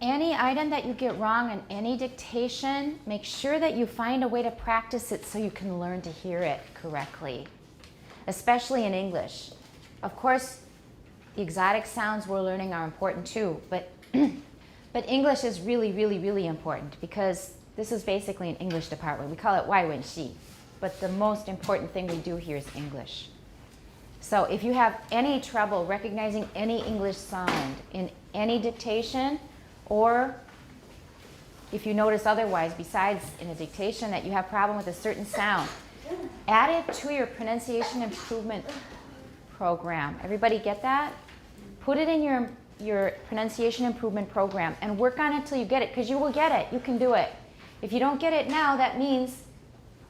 Any item that you get wrong in any dictation, make sure that you find a way to practice it so you can learn to hear it correctly, especially in English. Of course, the exotic sounds we're learning are important too, but English is really, really, really important because this is basically an English department. We call it 外文系, but the most important thing we do here is English. So if you have any trouble recognizing any English sound in any dictation, or if you notice otherwise, besides in a dictation that you have a problem with a certain sound, add it to your pronunciation improvement program. Everybody get that? Put it in your pronunciation improvement program and work on it till you get it, because you will get it. You can do it. If you don't get it now, that means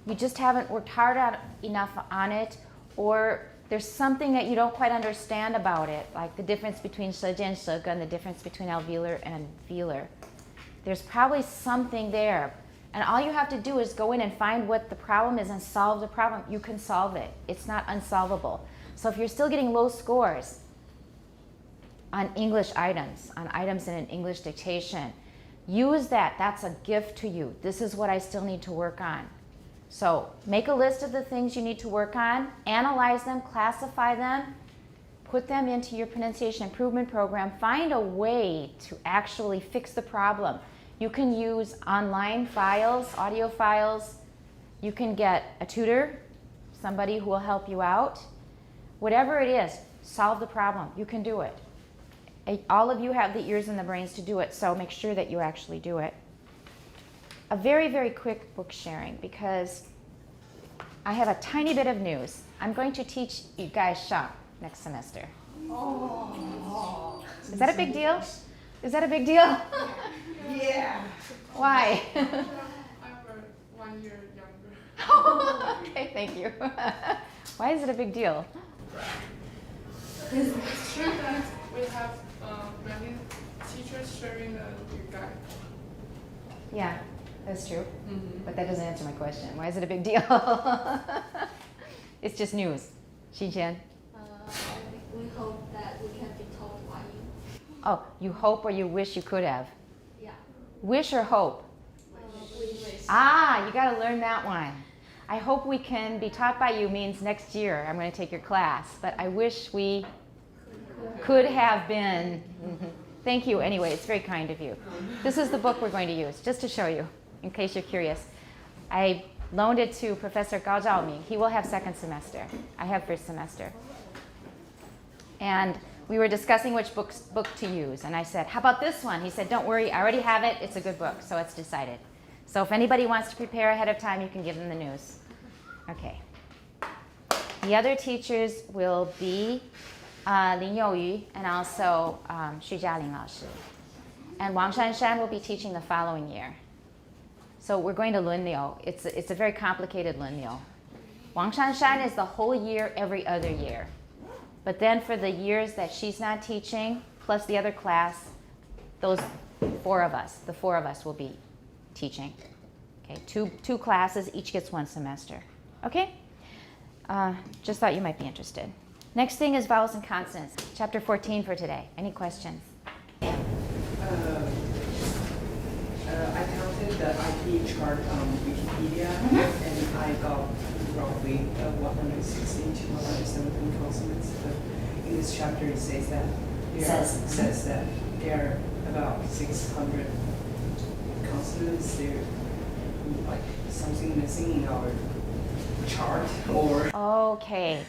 you just haven't worked hard enough on it, or there's something that you don't quite understand about it, like the difference between 舌尖舌根 and the difference between alveolar and velar. There's probably something there. And all you have to do is go in and find what the problem is and solve the problem. You can solve it. It's not unsolvable. So if you're still getting low scores on English items, on items in an English dictation, use that. That's a gift to you. This is what I still need to work on. So make a list of the things you need to work on, analyze them, classify them, put them into your pronunciation improvement program. Find a way to actually fix the problem. You can use online files, audio files. You can get a tutor, somebody who will help you out. Whatever it is, solve the problem. You can do it. All of you have the ears and the brains to do it, so make sure that you actually do it. A very, very quick book sharing, because I have a tiny bit of news. I'm going to teach you guys shop next semester. Oh. Is that a big deal? Is that a big deal? Yeah. Why? I'm 1 year younger. Oh, okay, thank you. Why is it a big deal? It's true that we have many teachers sharing the guide. Yeah, that's true. Mm-hmm. But that doesn't answer my question. Why is it a big deal? It's just news. 新鲜. We hope that we can be told why you. Oh, you hope or you wish you could have? Yeah. Wish or hope? We wish. Ah, you got to learn that one. I hope we can be taught by you means next year I'm going to take your class, but I wish we could have been. Thank you anyway, it's very kind of you. This is the book we're going to use, just to show you, in case you're curious. I loaned it to Professor Gao Zhaoming. He will have second semester. I have first semester. And we were discussing which book to use, and I said, how about this one? He said, don't worry, I already have it. It's a good book, so it's decided. So if anybody wants to prepare ahead of time, you can give them the news. Okay. The other teachers will be Lin Youyu and also Xu Jialing Laoshi. And Wang Shanshan will be teaching the following year. So we're going to Lunliu. It's a very complicated Lunliu. Wang Shanshan is the whole year, every other year. But then for the years that she's not teaching, plus the other class, those the four of us will be teaching. Okay, two classes, each gets 1 semester. Okay? Just thought you might be interested. Next thing is vowels and consonants. Chapter 14 for today. Any questions? I counted the IP chart on Wikipedia, and I got roughly 116 to 117 consonants. But in this chapter, it says that there are about 600 consonants. There, like something missing in our chart, or Okay.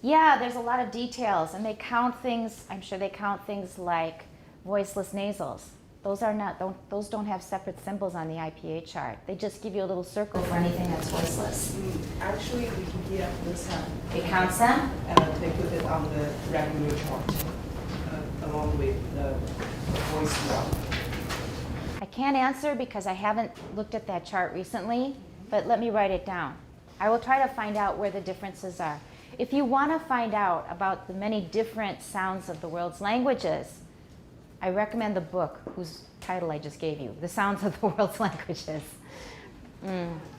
Yeah, there's a lot of details, and they count things. I'm sure they count things like voiceless nasals. Those don't have separate symbols on the IPA chart. They just give you a little circle for anything that's voiceless. actually Wikipedia does have. It counts them? They put it on the regular chart along with the voice one. I can't answer because I haven't looked at that chart recently, but let me write it down. I will try to find out where the differences are. If you want to find out about the many different sounds of the world's languages, I recommend the book whose title I just gave you, The Sounds of the World's Languages.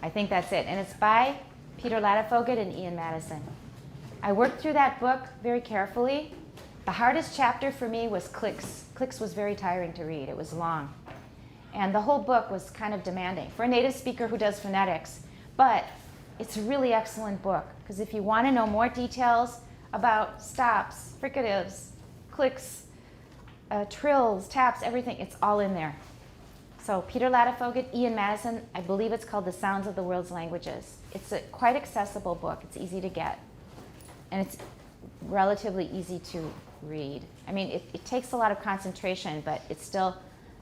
I think that's it. And it's by Peter Ladefoged and Ian Madison. I worked through that book very carefully. The hardest chapter for me was clicks. Clicks was very tiring to read. It was long. And the whole book was kind of demanding for a native speaker who does phonetics. But it's a really excellent book, because if you want to know more details about stops, fricatives, clicks, trills, taps, everything, it's all in there. So Peter Ladefoged, Ian Madison, I believe it's called The Sounds of the World's Languages. It's a quite accessible book. It's easy to get. And it's relatively easy to read. I mean, it takes a lot of concentration, but it's still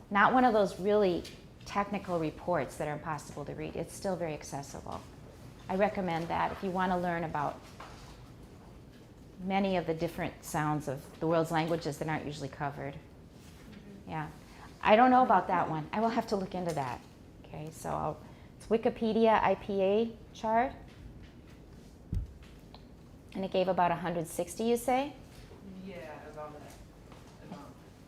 not one of those really technical reports that are impossible to read. It's still very accessible. I recommend that if you want to learn about many of the different sounds of the world's languages that aren't usually covered. Yeah. I don't know about that one. I will have to look into that. Okay, so it's Wikipedia IPA chart. And it gave about 160, you say? Yeah, about that.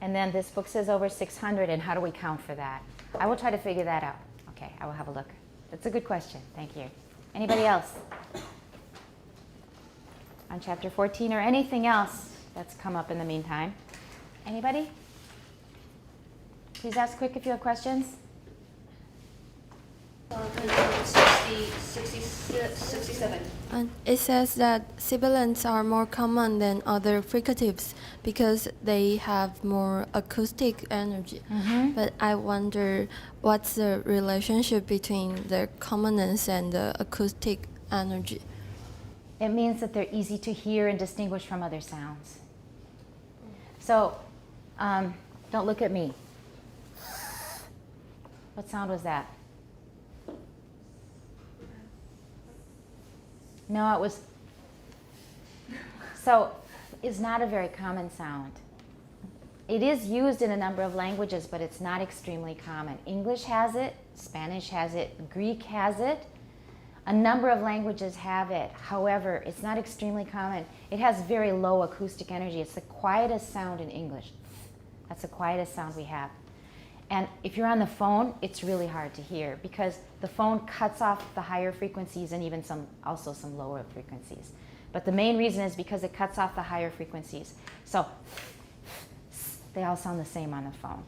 And then this book says over 600, and how do we count for that? I will try to figure that out. Okay, I will have a look. That's a good question. Thank you. Anybody else? On chapter 14 or anything else that's come up in the meantime? Anybody? Please ask quick if you have questions. 67. And it says that sibilants are more common than other fricatives because they have more acoustic energy. But I wonder what's the relationship between their commonness and the acoustic energy. It means that they're easy to hear and distinguish from other sounds. So, don't look at me. What sound was that? No, it was. So, is not a very common sound. It is used in a number of languages, but it's not extremely common. English has it, Spanish has it, Greek has it. A number of languages have it. However, it's not extremely common. It has very low acoustic energy. It's the quietest sound in English. That's the quietest sound we have. And if you're on the phone, it's really hard to hear because the phone cuts off the higher frequencies and even also some lower frequencies. But the main reason is because it cuts off the higher frequencies. So they all sound the same on the phone.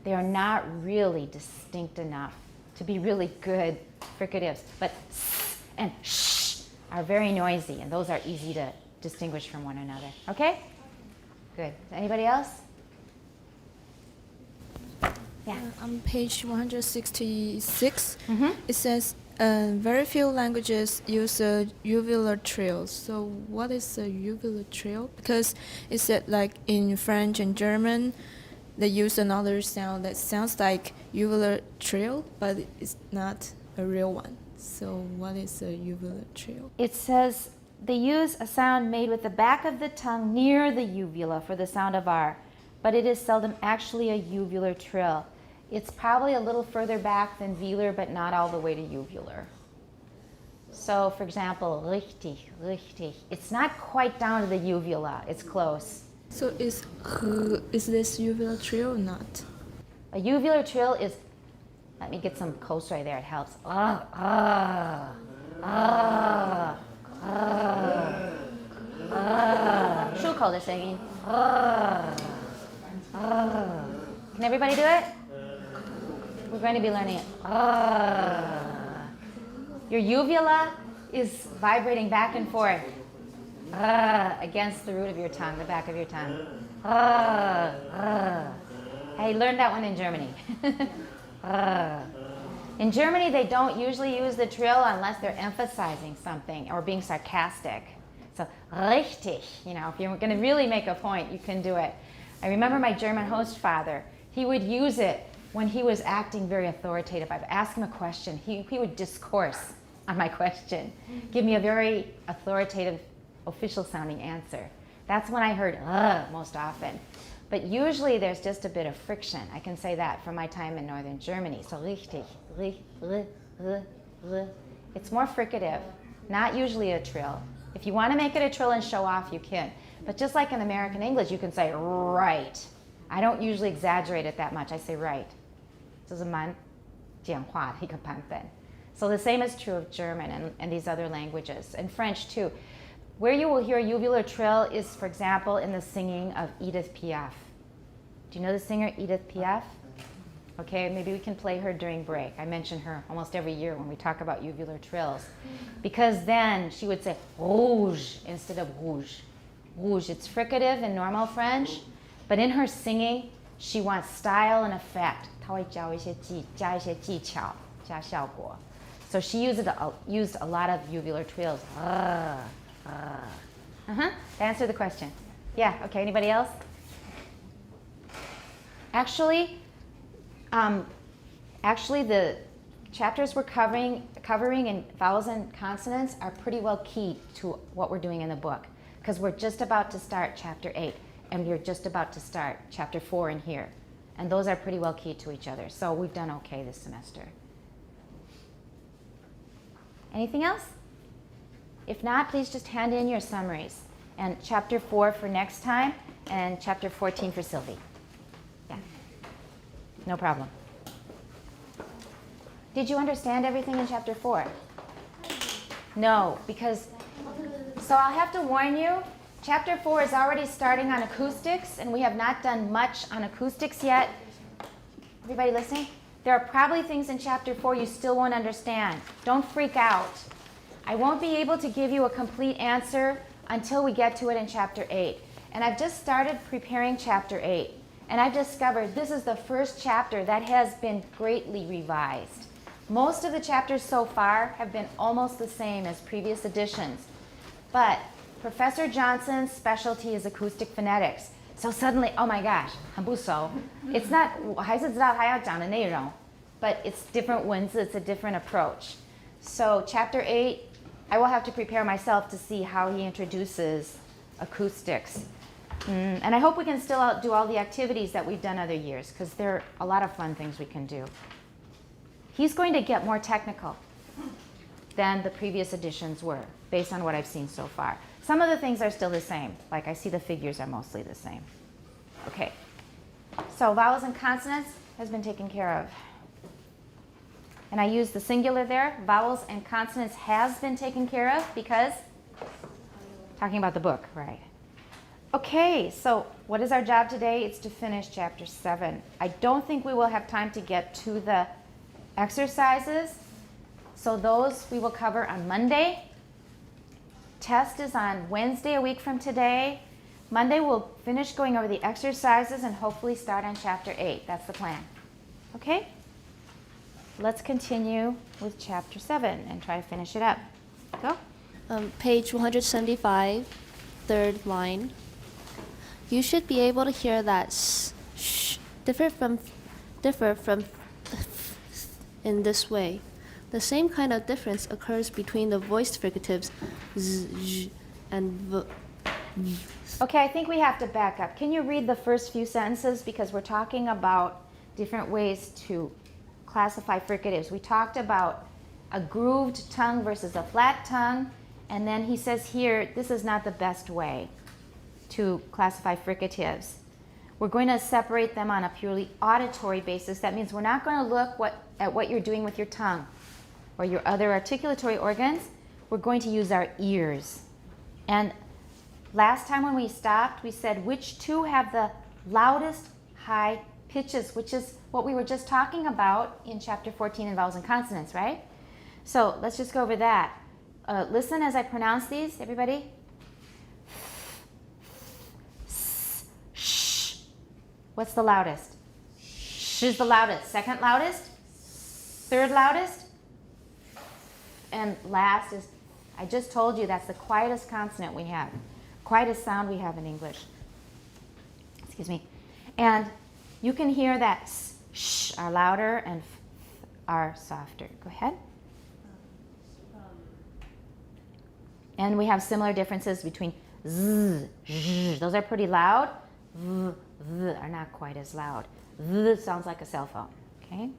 They are not really distinct enough to be really good fricatives. But and sh are very noisy, and those are easy to distinguish from one another. Okay? Good. Anybody else? Yeah. On page 166, it says very few languages use a uvular trill. So what is a uvular trill? Because it said like in French and German, they use another sound that sounds like uvular trill, but it's not a real one. So what is a uvular trill? It says they use a sound made with the back of the tongue near the uvula for the sound of R, but it is seldom actually a uvular trill. It's probably a little further back than velar, but not all the way to uvular. So, for example, richtig, richtig. It's not quite down to the uvula. It's close. So is this uvular trill or not? A uvular trill is, let me get some close right there. It helps. Can everybody do it? We're going to be learning it. Your uvula is vibrating back and forth against the root of your tongue, the back of your tongue. I learned that one in Germany. In Germany, they don't usually use the trill unless they're emphasizing something or being sarcastic. So, richtig, if you're going to really make a point, you can do it. I remember my German host father. He would use it when he was acting very authoritative. I'd ask him a question. He would discourse on my question, give me a very authoritative, official-sounding answer. That's when I heard most often. But usually there's just a bit of friction. I can say that from my time in northern Germany. So richtig, it's more fricative, not usually a trill. If you want to make it a trill and show off, you can. But just like in American English, you can say right. I don't usually exaggerate it that much. I say right. 这是蛮讲话的一个版本. So the same is true of German and these other languages, and French too. Where you will hear a uvular trill is, for example, in the singing of Edith Piaf. Do you know the singer Edith Piaf? Okay, maybe we can play her during break. I mention her almost every year when we talk about uvular trills. Because then she would say rouge instead of rouge. Rouge, it's fricative in normal French, but in her singing, she wants style and effect. 她会加一些技巧，加效果. So she used a lot of uvular trills. To answer the question. Yeah, okay, anybody else? Actually, the chapters we're covering in vowels and consonants are pretty well key to what we're doing in the book, because we're just about to start chapter 8, and we're just about to start chapter 4 in here. And those are pretty well key to each other. So we've done okay this semester. Anything else? If not, please just hand in your summaries. And chapter 4 for next time, and chapter 14 for Sylvie. Yeah. No problem. Did you understand everything in chapter 4? No, because, so I'll have to warn you, chapter 4 is already starting on acoustics, and we have not done much on acoustics yet. Everybody listening? There are probably things in chapter 4 you still won't understand. Don't freak out. I won't be able to give you a complete answer until we get to it in chapter 8. And I've just started preparing chapter 8. And I've discovered this is the first chapter that has been greatly revised. Most of the chapters so far have been almost the same as previous editions. But Professor Johnson's specialty is acoustic phonetics. So suddenly, oh my gosh, 很不熟. It's not, 我还是知道他要讲的内容, but it's different 文字, it's a different approach. So chapter 8, I will have to prepare myself to see how he introduces acoustics. And I hope we can still do all the activities that we've done other years, because there are a lot of fun things we can do. He's going to get more technical than the previous editions were, based on what I've seen so far. Some of the things are still the same, like I see the figures are mostly the same. Okay, so vowels and consonants has been taken care of. And I use the singular there. Vowels and consonants has been taken care of because, talking about the book, right? Okay, so what is our job today? It's to finish chapter 7. I don't think we will have time to get to the exercises. So those we will cover on Monday. Test is on Wednesday, a week from today. Monday we'll finish going over the exercises and hopefully start on chapter 8. That's the plan. Okay? Let's continue with chapter 7 and try to finish it up. Go. Page 175, third line. You should be able to hear that sh differ from in this way. The same kind of difference occurs between the voiced fricatives z, zh, and v. Okay, I think we have to back up. Can you read the first few sentences, because we're talking about different ways to classify fricatives. We talked about a grooved tongue versus a flat tongue, and then he says here, this is not the best way to classify fricatives. We're going to separate them on a purely auditory basis. That means we're not going to look at what you're doing with your tongue or your other articulatory organs. We're going to use our ears. And last time when we stopped, we said which two have the loudest high pitches, which is what we were just talking about in chapter 14 in vowels and consonants, right? So let's just go over that. Listen as I pronounce these, everybody. Sh. What's the loudest? Sh is the loudest. Second loudest? Third loudest? And last is, I just told you that's the quietest consonant we have. Quietest sound we have in English. Excuse me. And you can hear that s, sh are louder and f are softer. Go ahead. And we have similar differences between z, zh. Those are pretty loud. V, v are not quite as loud. V sounds like a cell phone. Okay.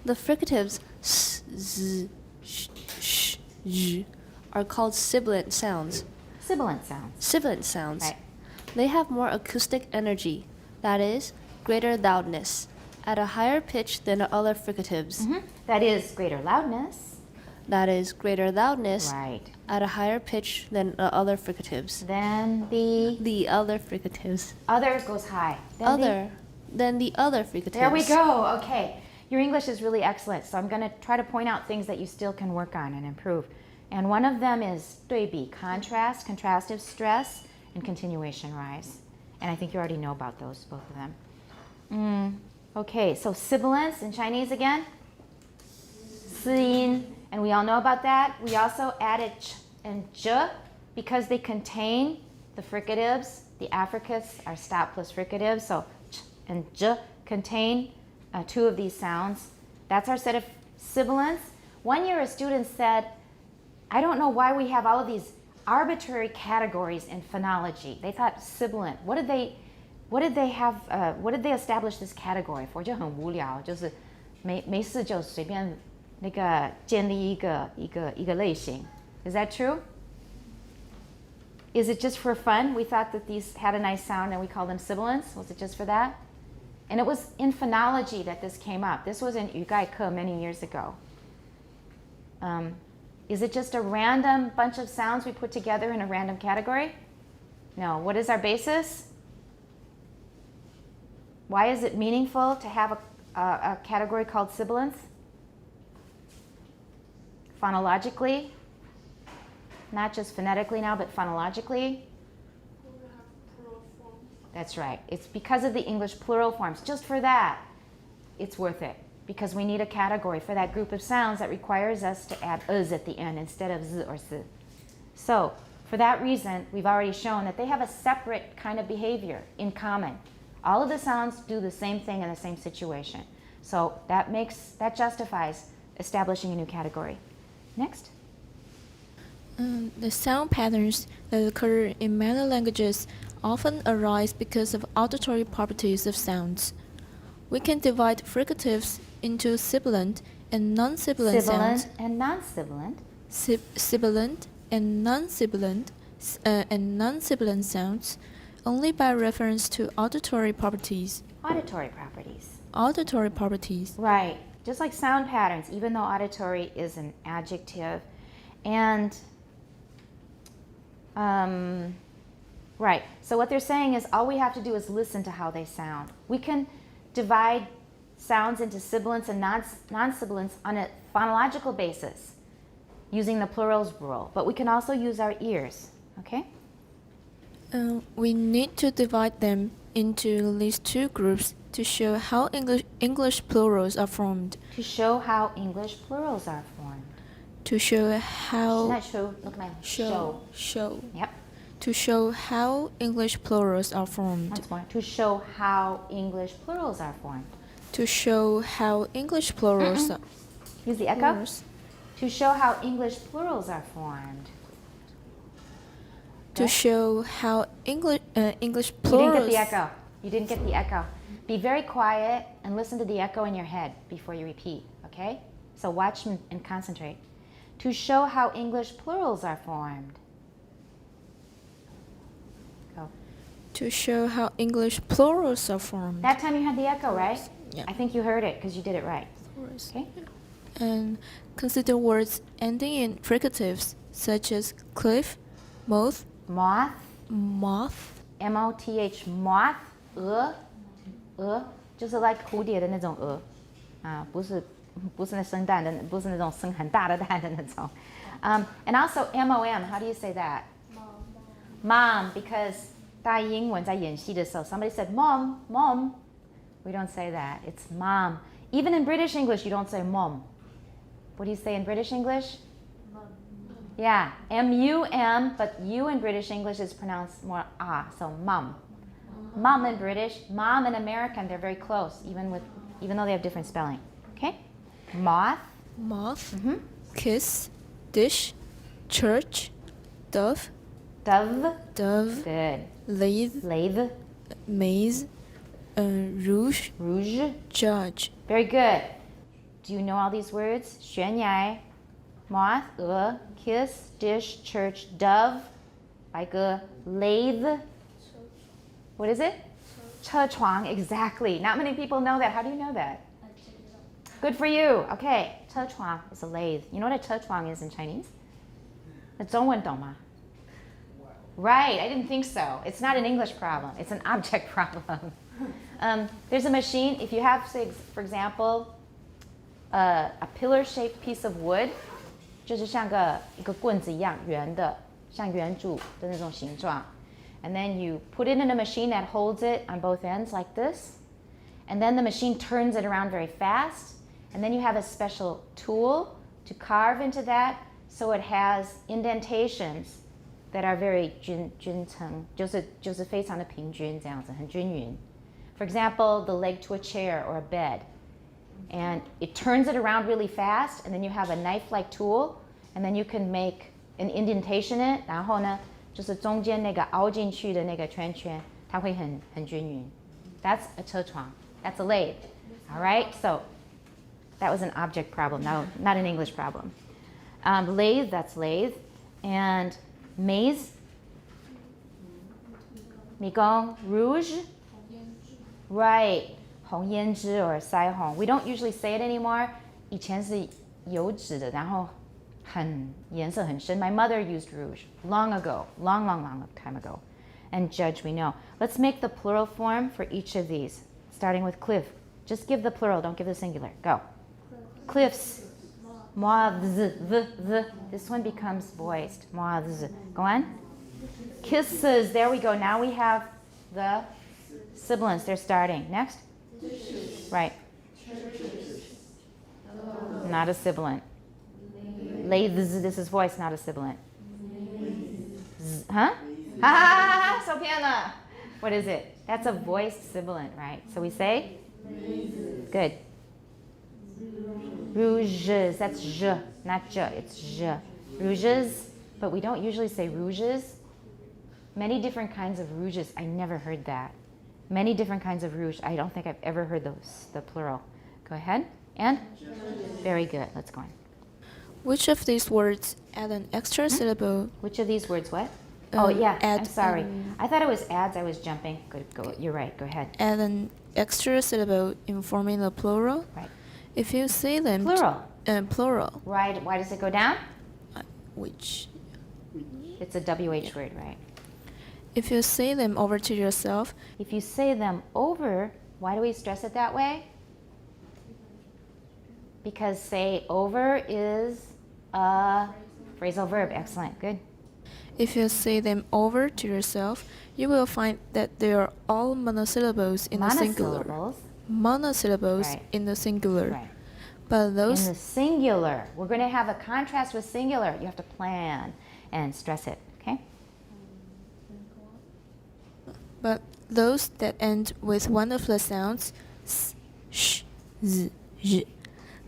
The fricatives s, z, sh, sh, zh are called sibilant sounds. Sibilant sounds. Sibilant sounds. Right. They have more acoustic energy, that is, greater loudness, at a higher pitch than the other fricatives. That is greater loudness. that is greater loudness Right. at a higher pitch than the other fricatives. Then the Other fricatives. other goes high. Then Than the other fricatives. There we go. Okay. Your English is really excellent. So I'm going to try to point out things that you still can work on and improve. And one of them is 对比, contrast, contrastive stress, and continuation rise. And I think you already know about those, both of them. Okay, so sibilants in Chinese again. 四音, and we all know about that. We also added ch and zh because they contain the fricatives. The affricates are stop plus fricatives. So ch and zh contain two of these sounds. That's our set of sibilants. One year a student said, I don't know why we have all of these arbitrary categories in phonology. They thought sibilant. What did they establish this category for? 就很无聊，就是没事就随便那个建立一个类型. Is that true? Is it just for fun? We thought that these had a nice sound and we called them sibilants. Was it just for that? And it was in phonology that this came up. This was in 语概课 many years ago. Is it just a random bunch of sounds we put together in a random category? No. What is our basis? Why is it meaningful to have a category called sibilants? Phonologically, not just phonetically now, but phonologically. That's right. It's because of the English plural forms. Just for that, it's worth it. Because we need a category for that group of sounds that requires us to add uz at the end instead of z or s. So, for that reason, we've already shown that they have a separate kind of behavior in common. All of the sounds do the same thing in the same situation. So that justifies establishing a new category. Next. The sound patterns that occur in many languages often arise because of auditory properties of sounds. We can divide fricatives into sibilant and non-sibilant sounds. Sibilant and non-sibilant. Sibilant and non-sibilant sounds only by reference to auditory properties. Auditory properties. Auditory properties. Right. Just like sound patterns, even though auditory is an adjective. And, right. So what they're saying is all we have to do is listen to how they sound. We can divide sounds into sibilants and non-sibilants on a phonological basis using the plurals rule. But we can also use our ears. Okay? We need to divide them into at least two groups to show how English plurals are formed. To show how English plurals are formed. To show how... Not show, look at my show. Show. Yep. To show how English plurals are formed. Once more. To show how English plurals are formed. To show how English plurals are... Use the echo. plurals. To show how English plurals are formed. To show how English You plurals... didn't get the echo. You didn't get the echo. Be very quiet and listen to the echo in your head before you repeat, okay? So watch and concentrate. To show how English plurals are formed. Go. To show how English plurals are formed. That time you had the echo, right? Yeah. I think you heard it because you did it right. Plurals. Okay? And consider words ending in fricatives such as cliff, moth, Moth. moth, M-O-T-H, moth, 就是 like 蝴蝶的那种不是那生蛋的，不是那种生很大的蛋的那种。And also M-O-M, how do you say that? Mom, because 大英文在演戏的时候 somebody said mom, mom. We don't say that. It's mom. Even in British English, you don't say mom. What do you say in British English? Yeah, M-U-M, but U in British English is pronounced more ah, so mom. Mom in British, mom in American, they're very close, even though they have different spelling. Okay? Moth. moth, Mm-hmm. kiss, dish, church, dove, Dove. dove, Good. lathe, Lathe. maze, rouge, Rouge. judge. Very good. Do you know all these words? 悬崖, moth, kiss, dish, church, dove, 白鸽, lathe. What is it? 车床, exactly. Not many people know that. How do you know that? Good for you. Okay, 车床 is a lathe. You know what a 车床 is in Chinese? 那中文懂吗? Right, I didn't think so. It's not an English problem. It's an object problem. There's a machine. If you have, say, for example, a pillar-shaped piece of wood, 就是像一个棍子一样圆的，像圆柱的那种形状. And then you put it in a machine that holds it on both ends like this. And then the machine turns it around very fast. And then you have a special tool to carve into that so it has indentations that are very 均层，就是非常的平均，这样子，很均匀. For example, the leg to a chair or a bed. And it turns it around really fast, and then you have a knife-like tool, and then you can make an indentation in it, 然后呢，就是中间那个凹进去的那个圈圈，它会很均匀. That's a 车床. That's a lathe. All right, so that was an object problem, not an English problem. Lathe, that's lathe. And maze, 米缸, rouge, right, 红胭脂 or 腮红. We don't usually say it anymore. 以前是油脂的，然后颜色很深. My mother used rouge long ago, long time ago. And judge, we know. Let's make the plural form for each of these, starting with cliff. Just give the plural, don't give the singular. Go. Cliffs. Moths. This one becomes voiced. Moths. Go on. Kisses. There we go. Now we have the sibilants. They're starting. Next. Right. Not a sibilant. Lathes. This is voice, not a sibilant. Huh? Ha ha ha ha! So piano. What is it? That's a voiced sibilant, right? So we say? Good. Rouges. That's je, not je. It's je. Rouges. But we don't usually say rouges. Many different kinds of rouges. I never heard that. Many different kinds of rouge. I don't think I've ever heard the plural. Go ahead. And? Very good. Let's go on. Which of these words add an extra syllable? Which of these words what? Oh, yeah. Add I'm sorry. I thought it was adds. I was jumping. Good. Go. You're right. Go ahead. Add an extra syllable in forming the plural. Right. If you say them Plural. Plural. Right. Why does it go down? Which? It's a WH word, right? If you say them over to yourself, If you say them over, why do we stress it that way? Because say over is a phrasal verb. Excellent. Good. if you say them over to yourself, you will find that they are all monosyllables in the singular. Monosyllables. Monosyllables Right. in the singular. Right. But In those the singular. We're going to have a contrast with singular. You have to plan and stress it. Okay? But those that end with one of the sounds s, sh, z, zh,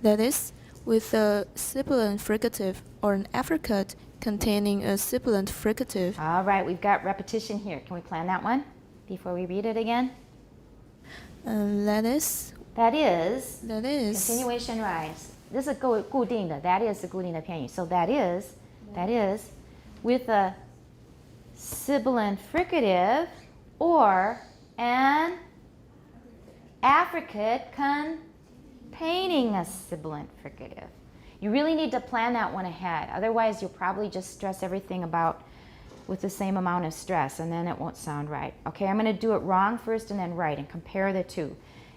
that is, with a sibilant fricative or an affricate containing a sibilant fricative, All right. We've got repetition here. Can we plan that one before we read it again? that is, That is. continuation Continuation rise. This is 固定的. That is 是固定的片语. So that is with a sibilant fricative or an affricate containing a sibilant fricative. You really need to plan that one ahead. Otherwise, you'll probably just stress everything about with the same amount of stress, and then it won't sound right. Okay, I'm going to do it wrong first and then right and compare the two.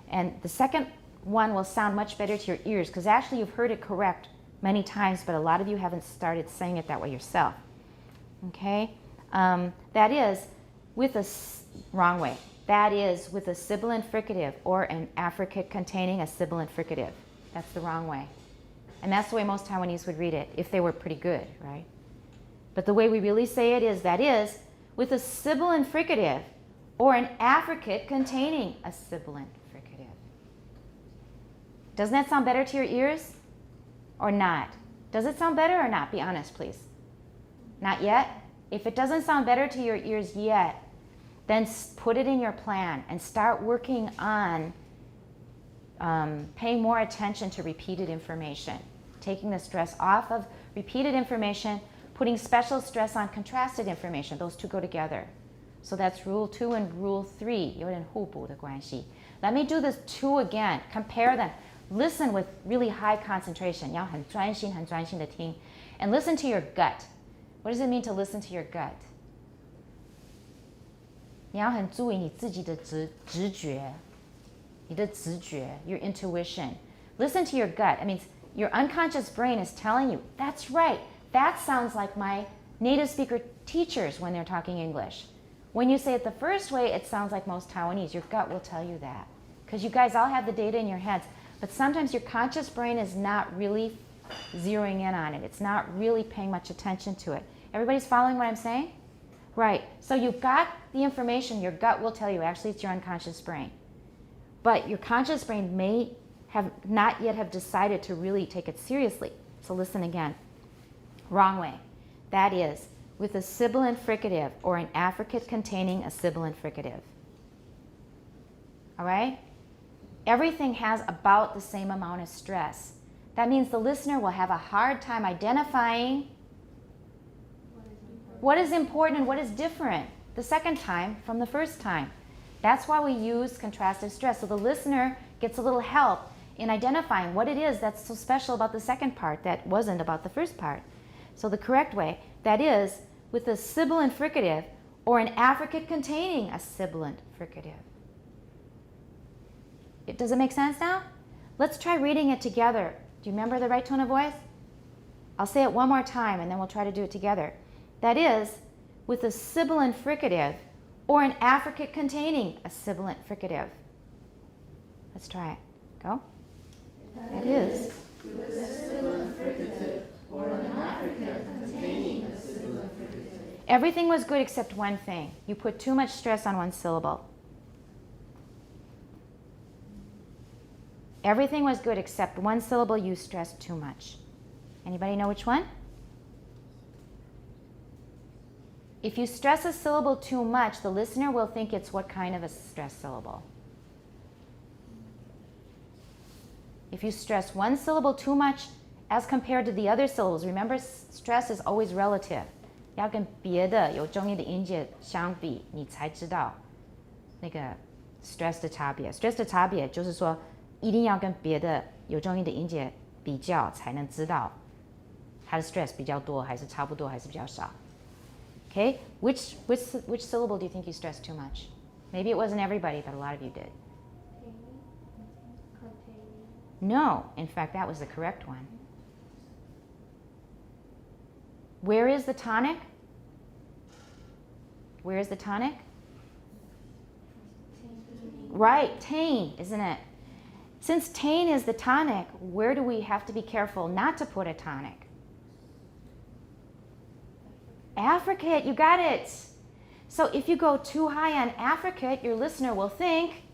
And the second one will sound much better to your ears because actually you've heard it correct many times, but a lot of you haven't started saying it that way yourself. Okay, that is with a wrong way. That is with a sibilant fricative or an affricate containing a sibilant fricative. That's the wrong way. And that's the way most Taiwanese would read it if they were pretty good, right? But the way we really say it is that is with a sibilant fricative or an affricate containing a sibilant fricative. Doesn't that sound better to your ears or not? Does it sound better or not? Be honest, please. Not yet? If it doesn't sound better to your ears yet, then put it in your plan and start working on paying more attention to repeated information, taking the stress off of repeated information, putting special stress on contrasted information. Those two go together. So that's rule 2 and rule 3. 有点互补的关系. Let me do this 2 again. Compare them. listen with really high concentration. 你要很专心的听 and listen to your gut. What does it mean to listen to your gut? 你要很注意你自己的直觉 your intuition. Listen to your gut. It means your unconscious brain is telling you, that's right. That sounds like my native speaker teachers when they're talking English. When you say it the first way, it sounds like most Taiwanese. Your gut will tell you that. Because you guys all have the data in your heads. But sometimes your conscious brain is not really zeroing in on it. It's not really paying much attention to it. Everybody's following what I'm saying? Right. So you've got the information. Your gut will tell you. Actually, it's your unconscious brain. But your conscious brain may have not yet have decided to really take it seriously. So listen again. Wrong way. That is, with a sibilant fricative or an affricate containing a sibilant fricative. All right? Everything has about the same amount of stress. That means the listener will have a hard time identifying what is important and what is different the second time from the first time. That's why we use contrastive stress. So the listener gets a little help in identifying what it is that's so special about the second part that wasn't about the first part. So the correct way, that is, with a sibilant fricative or an affricate containing a sibilant fricative. Does it make sense now? Let's try reading it together. Do you remember the right tone of voice? I'll say it one more time and then we'll try to do it together. That is, with a sibilant fricative or an affricate containing a sibilant fricative. Let's try it. Go. That is. With a sibilant fricative or an affricate containing a sibilant fricative. Everything was good except one thing. You put too much stress on one syllable. Everything was good except one syllable you stressed too much. Anybody know which one? If you stress a syllable too much, the listener will think it's what kind of a stress syllable? If you stress one syllable too much as compared to the other syllables, remember stress is always relative. 要跟别的有重音的音节相比，你才知道那个 stress 的差别。stress 的差别就是说，一定要跟别的有重音的音节比较，才能知道它的 stress 比较多，还是差不多，还是比较少。Okay, which syllable do you think you stressed too much? Maybe it wasn't everybody, but a lot of you did. No, in fact, that was the correct one. Where is the tonic? Where is the tonic? Right, tain, isn't it? Since tain is the tonic, where do we have to be careful not to put a tonic? Affricate, you got it. So if you go too high on affricate, your listener will think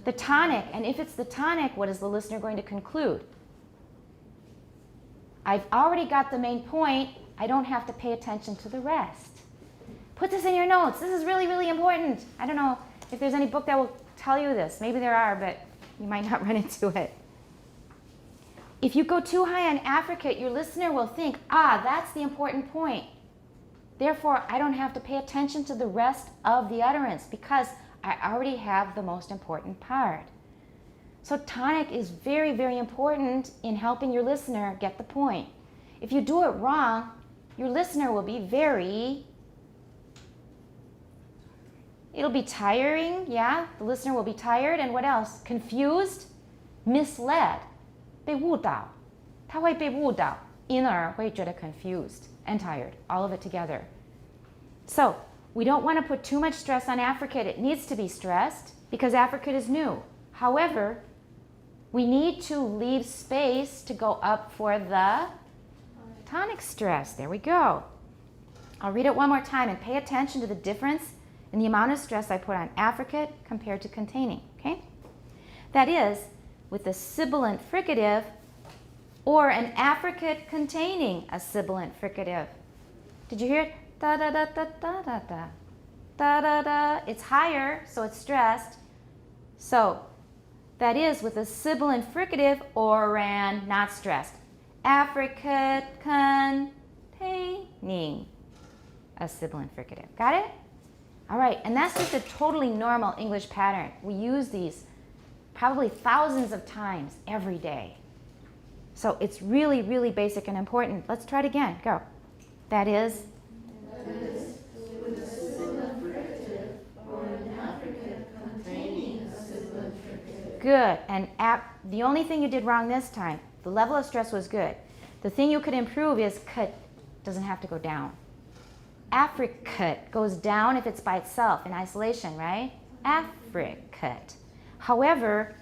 the tonic. And if it's the tonic, what is the listener going to conclude? I've already got the main point. I don't have to pay attention to the rest. Put this in your notes. This is really, really important. I don't know if there's any book that will tell you this. Maybe there are, but you might not run into it. If you go too high on affricate, your listener will think, that's the important point. Therefore, I don't have to pay attention to the rest of the utterance because I already have the most important part. So tonic is very, very important in helping your listener get the point. If you do it wrong, your listener will be it'll be tiring, yeah? The listener will be tired, and what else? Confused, misled. 被误导，他会被误导，因而会觉得 confused and tired, all of it together. So, we don't want to put too much stress on affricate. It needs to be stressed because affricate is new. However, we need to leave space to go up for the tonic stress. There we go. I'll read it one more time and pay attention to the difference in the amount of stress I put on affricate compared to containing, okay? That is, with a sibilant fricative or an affricate containing a sibilant fricative. Did you hear it? Da da da da da da da. Da da da. It's higher, so it's stressed. So that is with a sibilant fricative or an not stressed. Affricate containing a sibilant fricative. Got it? All right, and that's just a totally normal English pattern. We use these probably thousands of times every day. So it's really, really basic and important. Let's try it again. Go. That is. With a sibilant fricative or an affricate containing a sibilant fricative. Good. And the only thing you did wrong this time, the level of stress was good. The thing you could improve is cut doesn't have to go down. Affricate goes down if it's by itself in isolation, right? Affricate. However,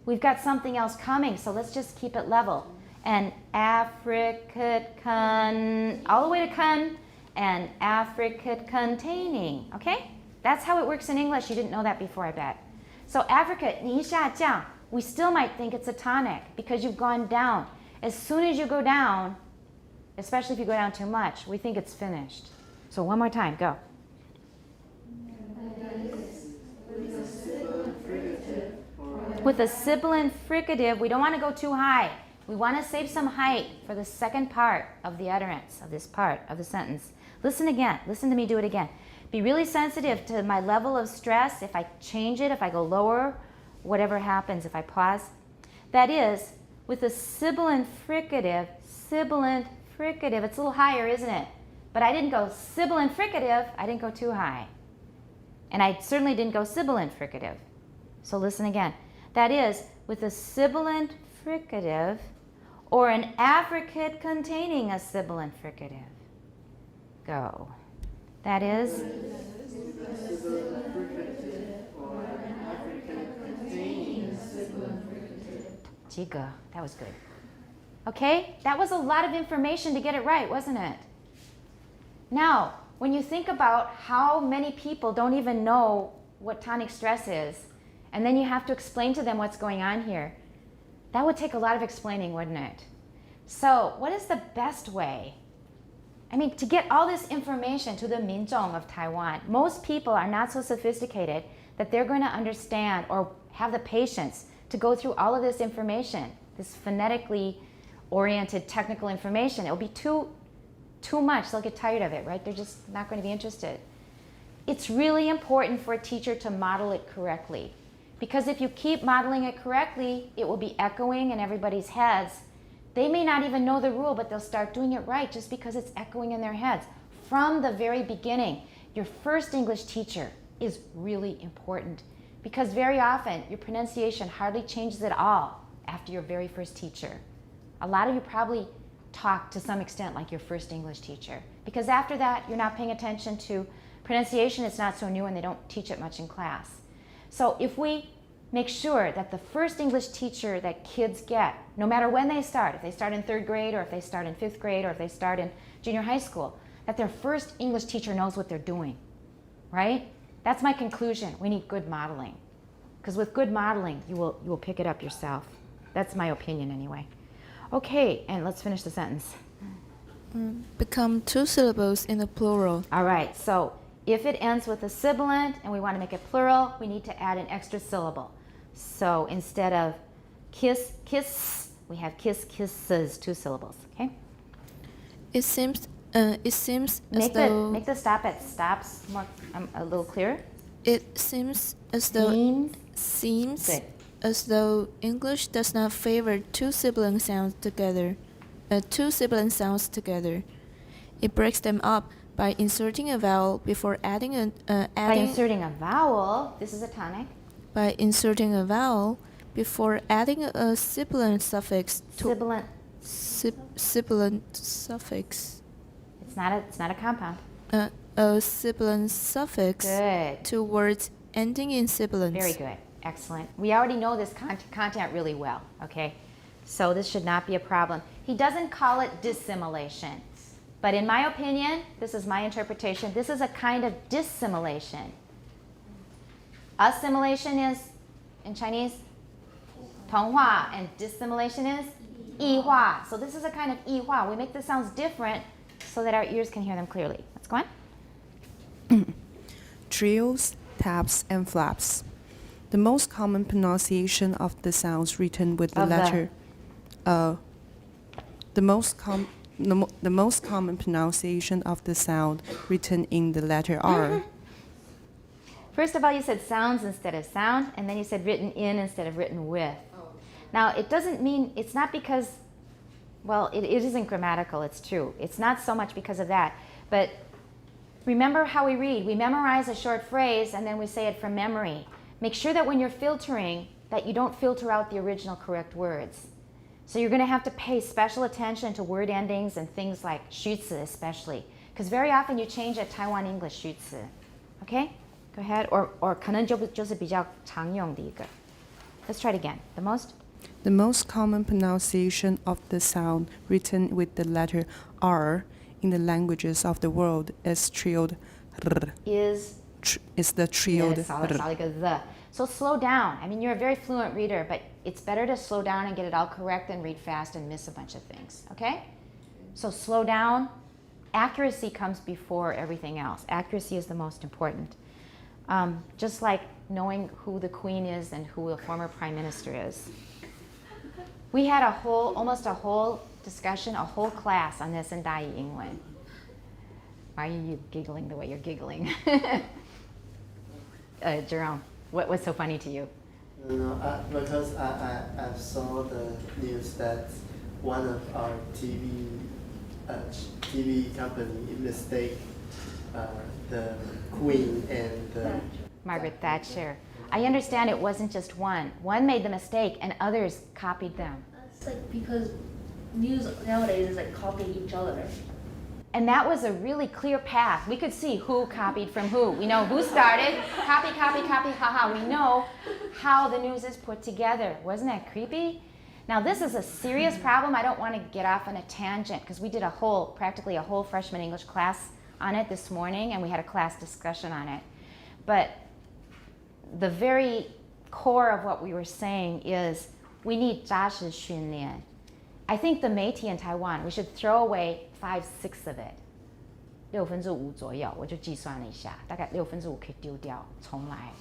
we've got something else coming, so let's just keep it level. And affricate all the way to con, and affricate containing, okay? That's how it works in English. You didn't know that before, I bet. So affricate, 你一下降, we still might think it's a tonic because you've gone down. As soon as you go down, especially if you go down too much, we think it's finished. So one more time, go. With a sibilant fricative, we don't want to go too high. We want to save some height for the second part of the utterance of this part of the sentence. Listen again. Listen to me do it again. Be really sensitive to my level of stress. If I change it, if I go lower, whatever happens, if I pause. That is, with a sibilant fricative, it's a little higher, isn't it? But I didn't go sibilant fricative. I didn't go too high. And I certainly didn't go sibilant fricative. So listen again. That is, with a sibilant fricative or an affricate containing a sibilant fricative. Go. That is. Jiga. That was good. Okay? That was a lot of information to get it right, wasn't it? Now, when you think about how many people don't even know what tonic stress is, and then you have to explain to them what's going on here, that would take a lot of explaining, wouldn't it? So, what is the best way? I mean, to get all this information to the Minzhong of Taiwan, most people are not so sophisticated that they're going to understand or have the patience to go through all of this information, this phonetically oriented technical information. It'll be too much. They'll get tired of it, right? They're just not going to be interested. It's really important for a teacher to model it correctly. Because if you keep modeling it correctly, it will be echoing in everybody's heads. They may not even know the rule, but they'll start doing it right just because it's echoing in their heads. From the very beginning, your first English teacher is really important because very often your pronunciation hardly changes at all after your very first teacher. A lot of you probably talk to some extent like your first English teacher because after that, you're not paying attention to pronunciation. It's not so new and they don't teach it much in class. So if we make sure that the first English teacher that kids get, no matter when they start, if they start in 3rd grade or if they start in 5th grade or if they start in junior high school, that their first English teacher knows what they're doing, right? That's my conclusion. We need good modeling. Because with good modeling, you will pick it up yourself. That's my opinion anyway. Okay, and let's finish the sentence. Become 2 syllables in the plural. All right, so if it ends with a sibilant and we want to make it plural, we need to add an extra syllable. So instead of kiss, kiss, we have kiss, kisses, 2 syllables, okay? It seems as though make the stop at stops more a little clearer. it seems as though Good. as though English does not favor 2 sibling sounds together. It breaks them up by inserting a vowel before adding By inserting a vowel, this is a tonic. By inserting a vowel before adding a sibilant suffix Sibilant. sibilant suffix. It's not a compound. A sibilant suffix Good. to words ending in sibilants. Very good. Excellent. We already know this content really well, okay? So this should not be a problem. He doesn't call it dissimilation. But in my opinion, this is my interpretation, this is a kind of dissimilation. Assimilation is, in Chinese, 同化, and dissimilation is 异化. So this is a kind of 异化. We make the sounds different so that our ears can hear them clearly. Let's go on. Trills, taps, and flaps. The most common pronunciation of the sounds written with the letter. The most common pronunciation of the sound written in the letter R. First of all, you said sounds instead of sound, and then you said written in instead of written with. Now, it doesn't mean, it's not because, well, it isn't grammatical, it's true. It's not so much because of that. But remember how we read. We memorize a short phrase, and then we say it from memory. Make sure that when you're filtering, that you don't filter out the original correct words. So you're going to have to pay special attention to word endings and things like 虚词 especially. Because very often you change a Taiwan English 虚词. Okay? Go ahead. Or 可能就是比较常用的一个. Let's try it again. The most common pronunciation of the sound written with the letter R in the languages of the world is trilled r. Is The trilled yes, r. 少了一个 the. So slow down. I mean, you're a very fluent reader, but it's better to slow down and get it all correct than read fast and miss a bunch of things. Okay? So slow down. Accuracy comes before everything else. Accuracy is the most important. Just like knowing who the queen is and who the former prime minister is. We had almost a whole discussion, a whole class on this in Dai Yingwen. Why are you giggling the way you're giggling? Jerome, what's so funny to you? No, because I saw the news that one of our TV company mistake the Queen and Margaret Thatcher. I understand it wasn't just one. One made the mistake and others copied them. It's like because news nowadays is like copying each other. And that was a really clear path. We could see who copied from who. We know who started. Copy, copy, copy, haha. We know how the news is put together. Wasn't that creepy? Now this is a serious problem. I don't want to get off on a tangent because we did practically a whole freshman English class on it this morning, and we had a class discussion on it. But the very core of what we were saying is we need 扎实训练. I think the Métis in Taiwan, we should throw away 5/6 of it. 5/5左右，我就计算了一下，大概5/5可以丢掉，重来。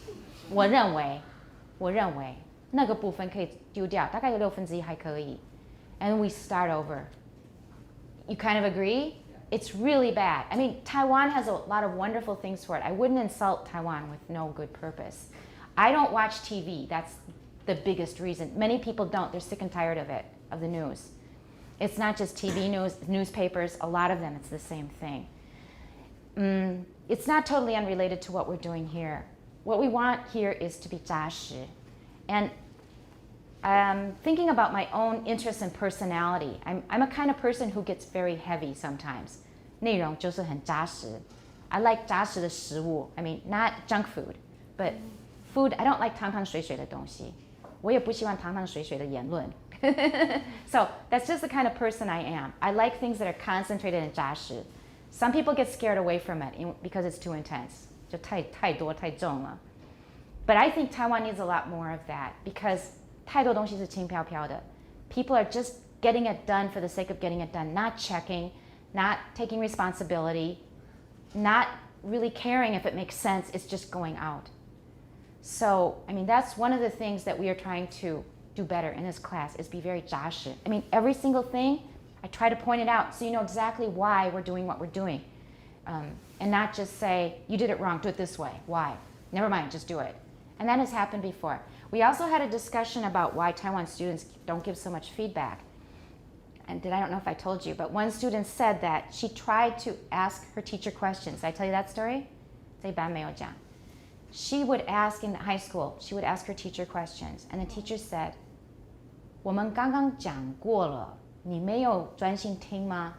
我认为那个部分可以丢掉，大概有1/6还可以。And we start over. You kind of agree? It's really bad. I mean, Taiwan has a lot of wonderful things for it. I wouldn't insult Taiwan with no good purpose. I don't watch TV. That's the biggest reason. Many people don't. They're sick and tired of it, of the news. It's not just TV news, newspapers, a lot of them, it's the same thing. It's not totally unrelated to what we're doing here. What we want here is to be 扎实. And thinking about my own interests and personality, I'm a kind of person who gets very heavy sometimes. 内容就是很扎实. I like 扎实的食物. I mean, not junk food, but food. I don't like 汤汤水水的东西. 我也不喜欢汤汤水水的言论. So that's just the kind of person I am. I like things that are concentrated and 扎实. Some people get scared away from it because it's too intense. 就太多太重了. But I think Taiwan needs a lot more of that because 太多东西是轻飘飘的. People are just getting it done for the sake of getting it done, not checking, not taking responsibility, not really caring if it makes sense. It's just going out. So, I mean, that's one of the things that we are trying to do better in this class is be very 扎实. I mean, every single thing, I try to point it out so you know exactly why we're doing what we're doing. And not just say, you did it wrong, do it this way. Why? Never mind, just do it. And that has happened before. We also had a discussion about why Taiwan students don't give so much feedback. And I don't know if I told you, but one student said that she tried to ask her teacher questions. Did I tell you that story? 这一班没有讲. She would ask in high school, she would ask her teacher questions. And the teacher said, 我们刚刚讲过了，你没有专心听吗？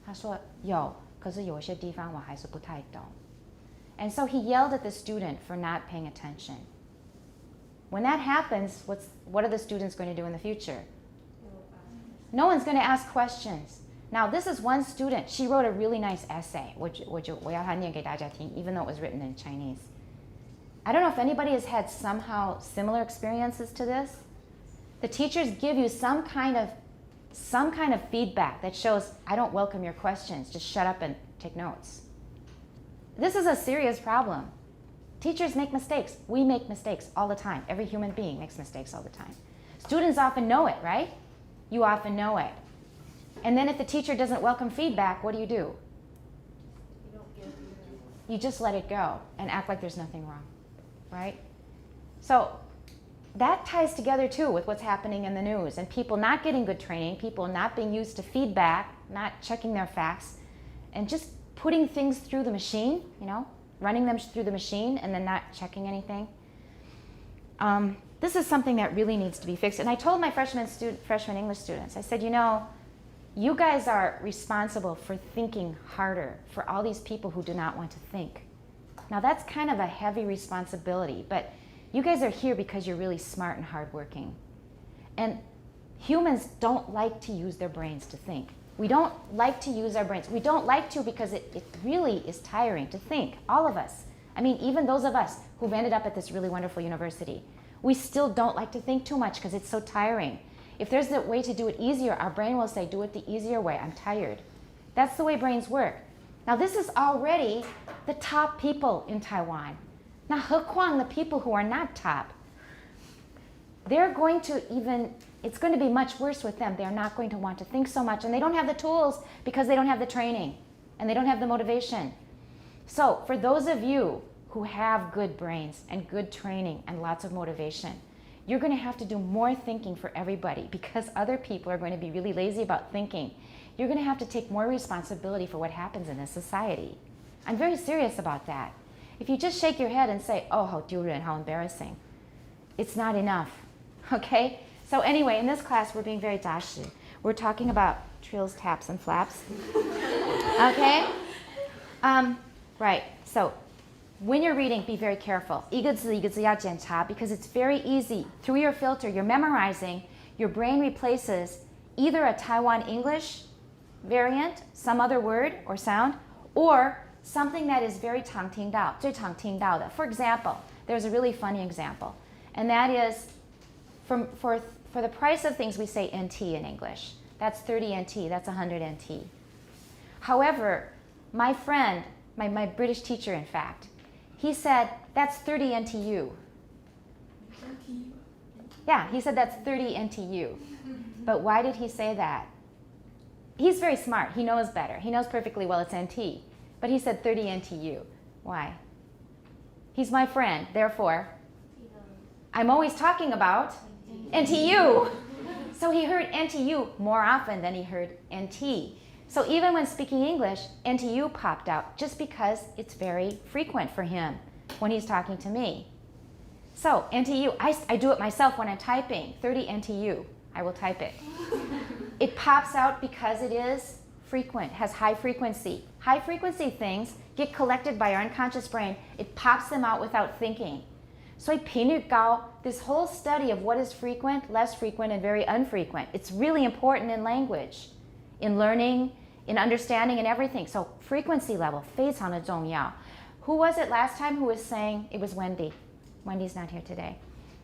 她说有，可是有些地方我还是不太懂. And so he yelled at the student for not paying attention. When that happens, what are the students going to do in the future? No one's going to ask questions. Now, this is one student. She wrote a really nice essay, which 我要她念给大家听, even though it was written in Chinese. I don't know if anybody has had somehow similar experiences to this. The teachers give you some kind of feedback that shows, I don't welcome your questions, just shut up and take notes. This is a serious problem. Teachers make mistakes. We make mistakes all the time. Every human being makes mistakes all the time. Students often know it, right? You often know it. And then if the teacher doesn't welcome feedback, what do? You just let it go and act like there's nothing wrong. right? So that ties together too with what's happening in the news and people not getting good training, people not being used to feedback, not checking their facts, and just putting things through the machine, running them through the machine and then not checking anything. This is something that really needs to be fixed. And I told my freshman English students, I said, you guys are responsible for thinking harder for all these people who do not want to think. Now that's kind of a heavy responsibility, but you guys are here because you're really smart and hardworking. And humans don't like to use their brains to think. We don't like to use our brains. We don't like to because it really is tiring to think, all of us. I mean, even those of us who've ended up at this really wonderful university, we still don't like to think too much because it's so tiring. If there's a way to do it easier, our brain will say, do it the easier way, I'm tired. That's the way brains work. Now this is already the top people in Taiwan. Now, 何况 the people who are not top, they're going to it's going to be much worse with them. They're not going to want to think so much, and they don't have the tools because they don't have the training, and they don't have the motivation. So, for those of you who have good brains and good training and lots of motivation, you're going to have to do more thinking for everybody because other people are going to be really lazy about thinking. You're going to have to take more responsibility for what happens in this society. I'm very serious about that. If you just shake your head and say, oh, how 丢人, how embarrassing, it's not enough, okay? So anyway, in this class, we're being very 扎实. We're talking about trills, taps, and flaps, okay? Right, so when you're reading, be very careful. 一个字一个字要检查 because it's very easy. Through your filter, you're memorizing, your brain replaces either a Taiwan English variant, some other word or sound, or something that is very 常听到, 最常听到的. For example, there's a really funny example, and that is for the price of things we say NT in English. That's 30 NT, that's 100 NT. However, my friend, my British teacher in fact, he said that's 30 NTU. Yeah, he said that's 30 NTU. But why did he say that? He's very smart, he knows better. He knows perfectly well it's NT. But he said 30 NTU. Why? He's my friend, therefore, I'm always talking about NTU. So he heard NTU more often than he heard NT. So even when speaking English, NTU popped out just because it's very frequent for him when he's talking to me. So NTU, I do it myself when I'm typing. 30 NTU, I will type it. It pops out because it is frequent, has high frequency. High frequency things get collected by our unconscious brain. It pops them out without thinking. So this whole study of what is frequent, less frequent, and very infrequent, it's really important in language, in learning, in understanding, and everything. So frequency level, 非常的重要. Who was it last time who was saying? It was Wendy. Wendy's not here today.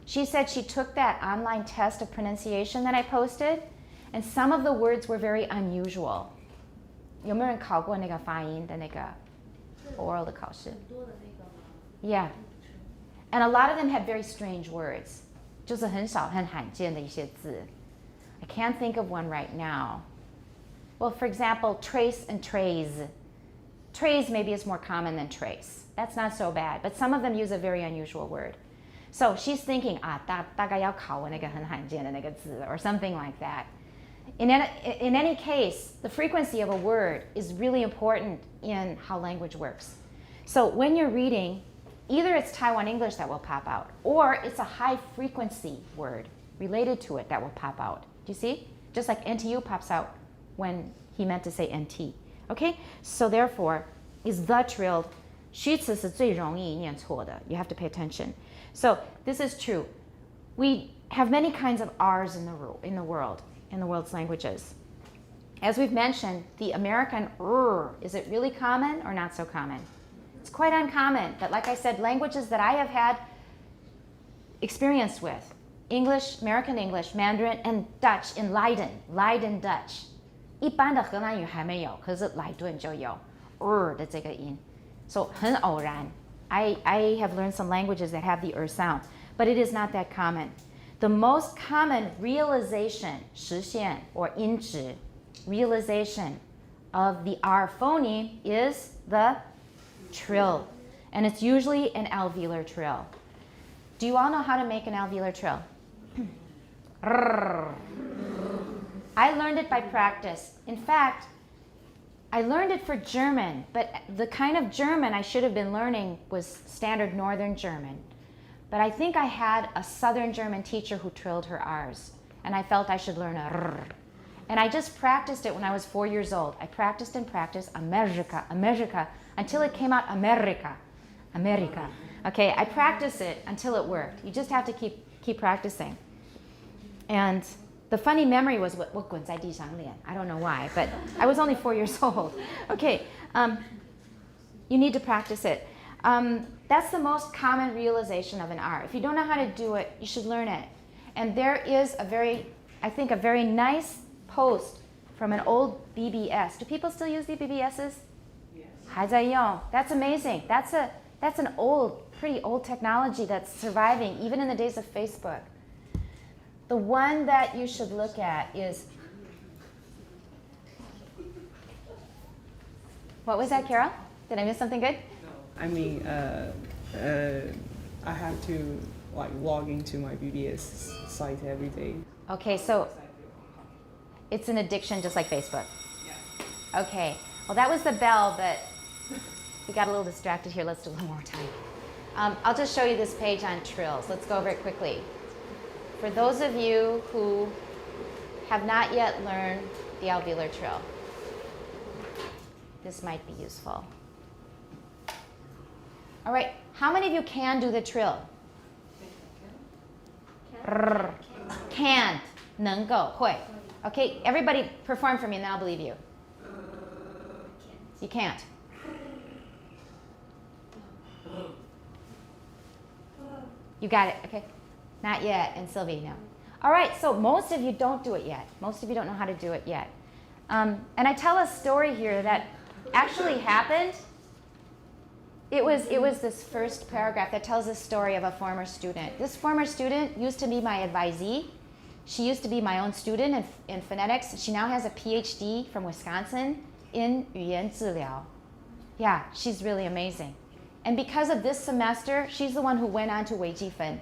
She said she took that online test of pronunciation that I posted, and some of the words were very unusual. 有没有人考过那个发音的那个 oral 的考试? Yeah. And a lot of them had very strange words. 就是很少很罕见的一些字. I can't think of one right now. Well, for example, trace and trays. Trays maybe is more common than trace. That's not so bad, but some of them use a very unusual word. So she's thinking, 大概要考我那个很罕见的那个字, or something like that. In any case, the frequency of a word is really important in how language works. So when you're reading, either it's Taiwan English that will pop out, or it's a high frequency word related to it that will pop out. Do you see? Just like NTU pops out when he meant to say NT. Okay? So therefore, is the trilled. 虚词是最容易念错的. You have to pay attention. So this is true. We have many kinds of R's in the world's languages. As we've mentioned, the American is it really common or not so common? It's quite uncommon, but like I said, languages that I have had experience with, English, American English, Mandarin, and Dutch in Leiden Dutch. 一般的荷兰语还没有，可是莱顿就有的这个音。So 很偶然. I have learned some languages that have the sound, but it is not that common. The most common realization, 实现 or 音质, realization of the R phoneme is the trill. And it's usually an alveolar trill. Do you all know how to make an alveolar trill? I learned it by practice. In fact, I learned it for German, but the kind of German I should have been learning was standard Northern German. But I think I had a Southern German teacher who trilled her R's, and I felt I should learn a R. And I just practiced it when I was 4 years old. I practiced and practiced America, America, until it came out America, America. Okay, I practiced it until it worked. You just have to keep practicing. And the funny memory was I don't know why, but I was only 4 years old. Okay, you need to practice it. That's the most common realization of an R. If you don't know how to do it, you should learn it. And there is a very nice post from an old BBS. Do people still use the BBSs? Yes. 还在用. That's amazing. That's an pretty old technology that's surviving even in the days of Facebook. The one that you should look at is, what was that, Carol? Did I miss something good? I mean, I have to like log into my BBS site every day. Okay, so it's an addiction just like Facebook. Yeah. Okay, well that was the bell, but we got a little distracted here. Let's do a little more time. I'll just show you this page on Trills. Let's go over it quickly. For those of you who have not yet learned the alveolar trill, this might be useful. All right, how many of you can do the trill? Can't, 能够, 会. Okay, everybody perform for me and then I'll believe you. You can't. You got it, okay. Not yet, and Sylvie, no. All right, so most of you don't do it yet. Most of you don't know how to do it yet. And I tell a story here that actually happened. It was this first paragraph that tells the story of a former student. This former student used to be my advisee. She used to be my own student in phonetics. She now has a PhD from Wisconsin in 语言治疗. Yeah, she's really amazing. And because of this semester, she's the one who went on to 微积分.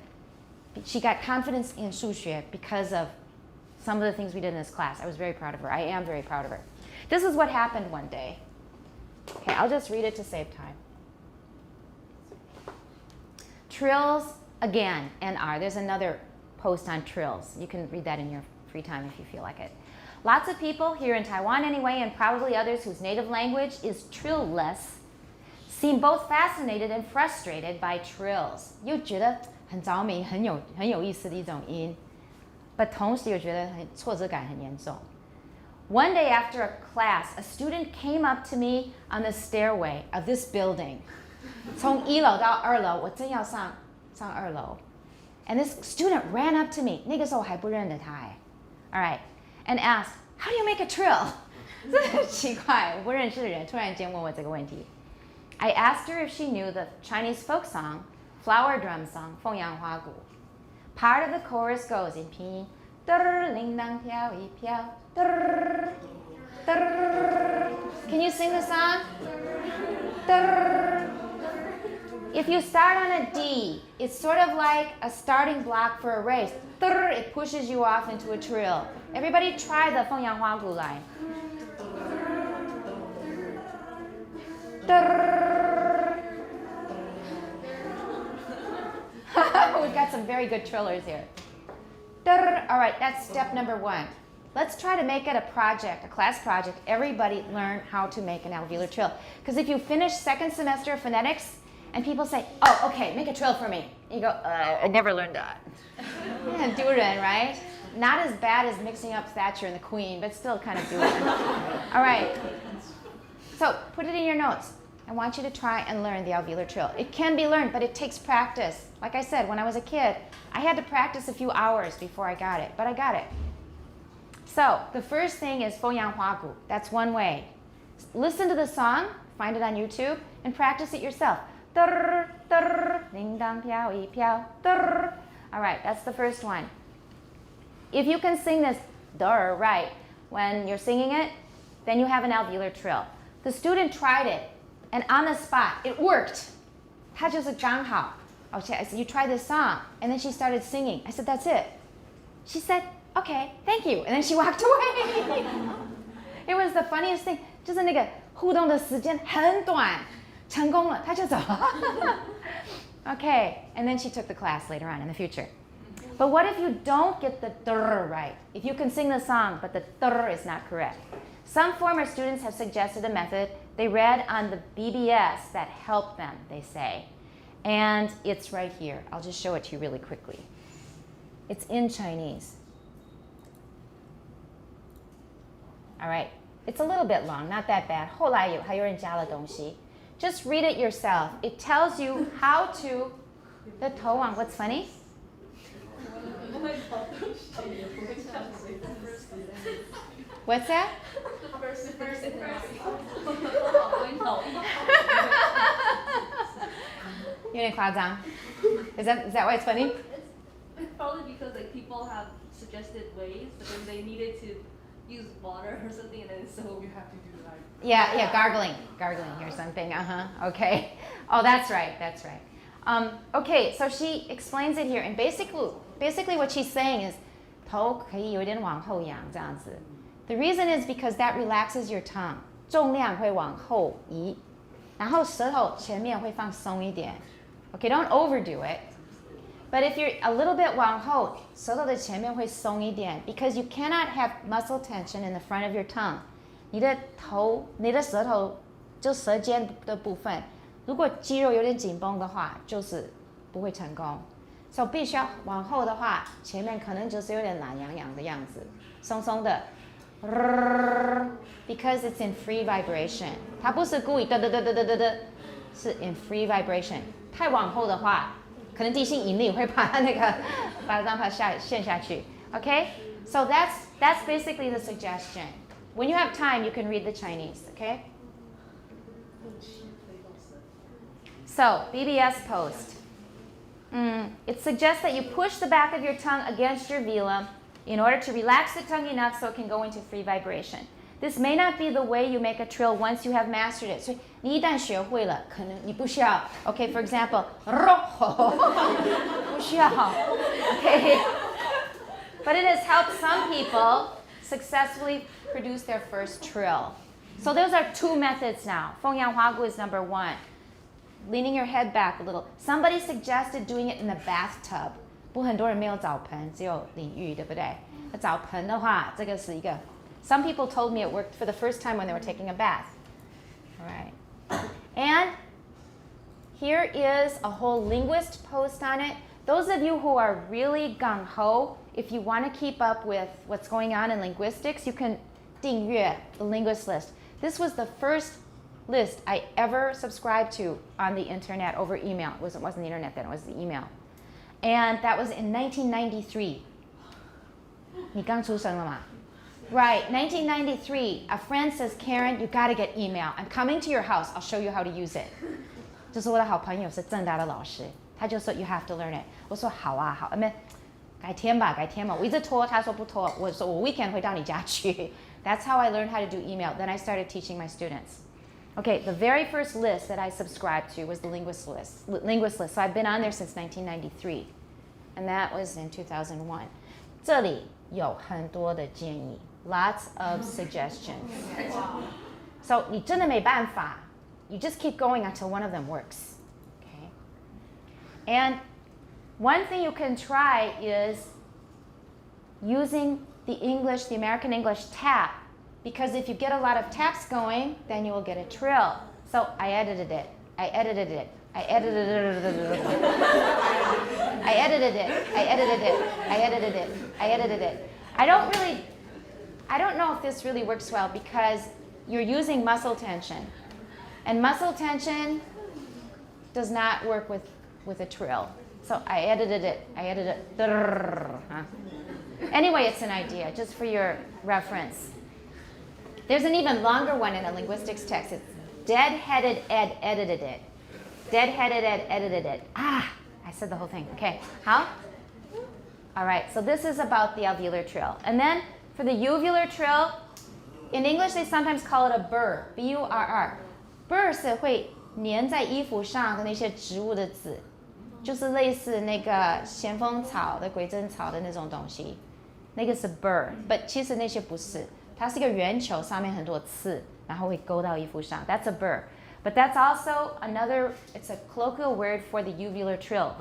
She got confidence in 数学 because of some of the things we did in this class. I was very proud of her. I am very proud of her. This is what happened one day. Okay, I'll just read it to save time. Trills, again, NR. There's another post on trills. You can read that in your free time if you feel like it. Lots of people here in Taiwan anyway, and probably others whose native language is trill-less, seem both fascinated and frustrated by trills. 又觉得很着迷，很有意思的一种音， but 同时又觉得挫折感很严重。 One day after a class, a student came up to me on the stairway of this building. 从1楼到2楼，我正要上2楼。 And this student ran up to me. 那个时候我还不认得他哎。 All right, and asked, how do you make a trill? 这很奇怪，我不认识的人突然间问我这个问题。 I asked her if she knew the Chinese folk song, flower drum song, 凤阳花鼓. Part of the chorus goes in 拼音， 铃铛飘一飘， Can you sing the song? If you start on a D, it's sort of like a starting block for a race. It pushes you off into a trill. Everybody try the 凤阳花鼓 line. We've got some very good trillers here. All right, that's step number 1. Let's try to make it a project, a class project. Everybody learn how to make an alveolar trill. Because if you finish second semester of phonetics and people say, oh, okay, make a trill for me. You go, I never learned that. Yeah, 丢人, right? Not as bad as mixing up Thatcher and the Queen, but still kind of 丢人. All right. So put it in your notes. I want you to try and learn the alveolar trill. It can be learned, but it takes practice. Like I said, when I was a kid, I had to practice a few hours before I got it, but I got it. So the first thing is 凤阳花鼓. That's one way. Listen to the song, find it on YouTube, and practice it yourself. 铃铛飘一飘. All right, that's the first one. If you can sing this right when you're singing it, then you have an alveolar trill. The student tried it, and on the spot, it worked. 它就是刚好 I said, you try this song. And then she started singing. I said, that's it. She said, okay, thank you. And then she walked away. It was the funniest thing. 就是那个互动的时间很短，成功了，她就走了。Okay, and then she took the class later on in the future. But what if you don't get the dr right? If you can sing the song, but the dr is not correct. Some former students have suggested a method they read on the BBS that helped them, they say. And it's right here. I'll just show it to you really quickly. It's in Chinese. All right. It's a little bit long, not that bad. 后来还有人加了东西. Just read it yourself. It tells you how to the 头往 what's funny? What's that? 有点夸张. Is that why it's funny? It's probably because like people have suggested ways, but then they needed to use water or something, and then so You have to do like. Yeah, gargling or something. Okay. Oh, that's right. Okay, so she explains it here, and basically what she's saying is, 头可以有点往后仰这样子. The reason is because that relaxes your tongue. 重量会往后移，然后舌头前面会放松一点. Okay, don't overdo it. But if you're a little bit 往后，舌头的前面会松一点 because you cannot have muscle tension in the front of your tongue. 你的舌头就舌尖的部分，如果肌肉有点紧绷的话，就是不会成功。So 必须要往后的话，前面可能就是有点懒洋洋的样子，松松的。Because it's in free vibration. 它不是故意的，是 in free vibration. 太往后的话，可能地心引力会把让它陷下去。Okay? So that's basically the suggestion. When you have time, you can read the Chinese. Okay? So BBS post. It suggests that you push the back of your tongue against your velum in order to relax the tongue enough so it can go into free vibration. This may not be the way you make a trill once you have mastered it. 所以你一旦学会了，可能你不需要。Okay, for example, 不需要。Okay, but it has helped some people successfully produce their first trill. So those are two methods now. 凤阳花鼓 is number one. Leaning your head back a little. Somebody suggested doing it in the bathtub. 不很多人没有澡盆，只有淋浴，对不对？那澡盆的话，这个是一个。Some people told me it worked for the first time when they were taking a bath. All right. And here is a whole linguist post on it. Those of you who are really gung-ho, if you want to keep up with what's going on in linguistics, you can 订阅 the linguist list. This was the first list I ever subscribed to on the internet over email. It wasn't the internet then, it was the email. And that was in 1993. 你刚出生了吗? Right, 1993. A friend says, Karen, you got to get email. I'm coming to your house. I'll show you how to use it. 就是我的好朋友是正大的老师，他就说 you have to learn it. 我说好啊好，改天吧。我一直拖，他说不拖，我说我 weekend 会到你家去。That's how I learned how to do email. Then I started teaching my students. Okay, the very first list that I subscribed to was the linguist list. So I've been on there since 1993. And that was in 2001. 这里有很多的建议. Lots of suggestions. So 你真的没办法. You just keep going until one of them works. Okay? And one thing you can try is using the American English tap. Because if you get a lot of taps going, then you will get a trill. So I edited it. I don't know if this really works well because you're using muscle tension. And muscle tension does not work with a trill. So I edited it. Anyway, it's an idea, just for your reference. There's an even longer one in a linguistics text. It's Dead-Headed Ed edited it. Dead-Headed Ed edited it. I said the whole thing. Okay, how? All right, so this is about the alveolar trill. And then for the uvular trill, in English they sometimes call it a burr, B-U-R-R. Burr 是会粘在衣服上的那些植物的字。就是类似那个咸丰草的鬼针草的那种东西，那个是 burr，but 其实那些不是，它是一个圆球，上面很多刺，然后会勾到衣服上。That's a burr, but that's also another. It's a colloquial word for the uvular trill.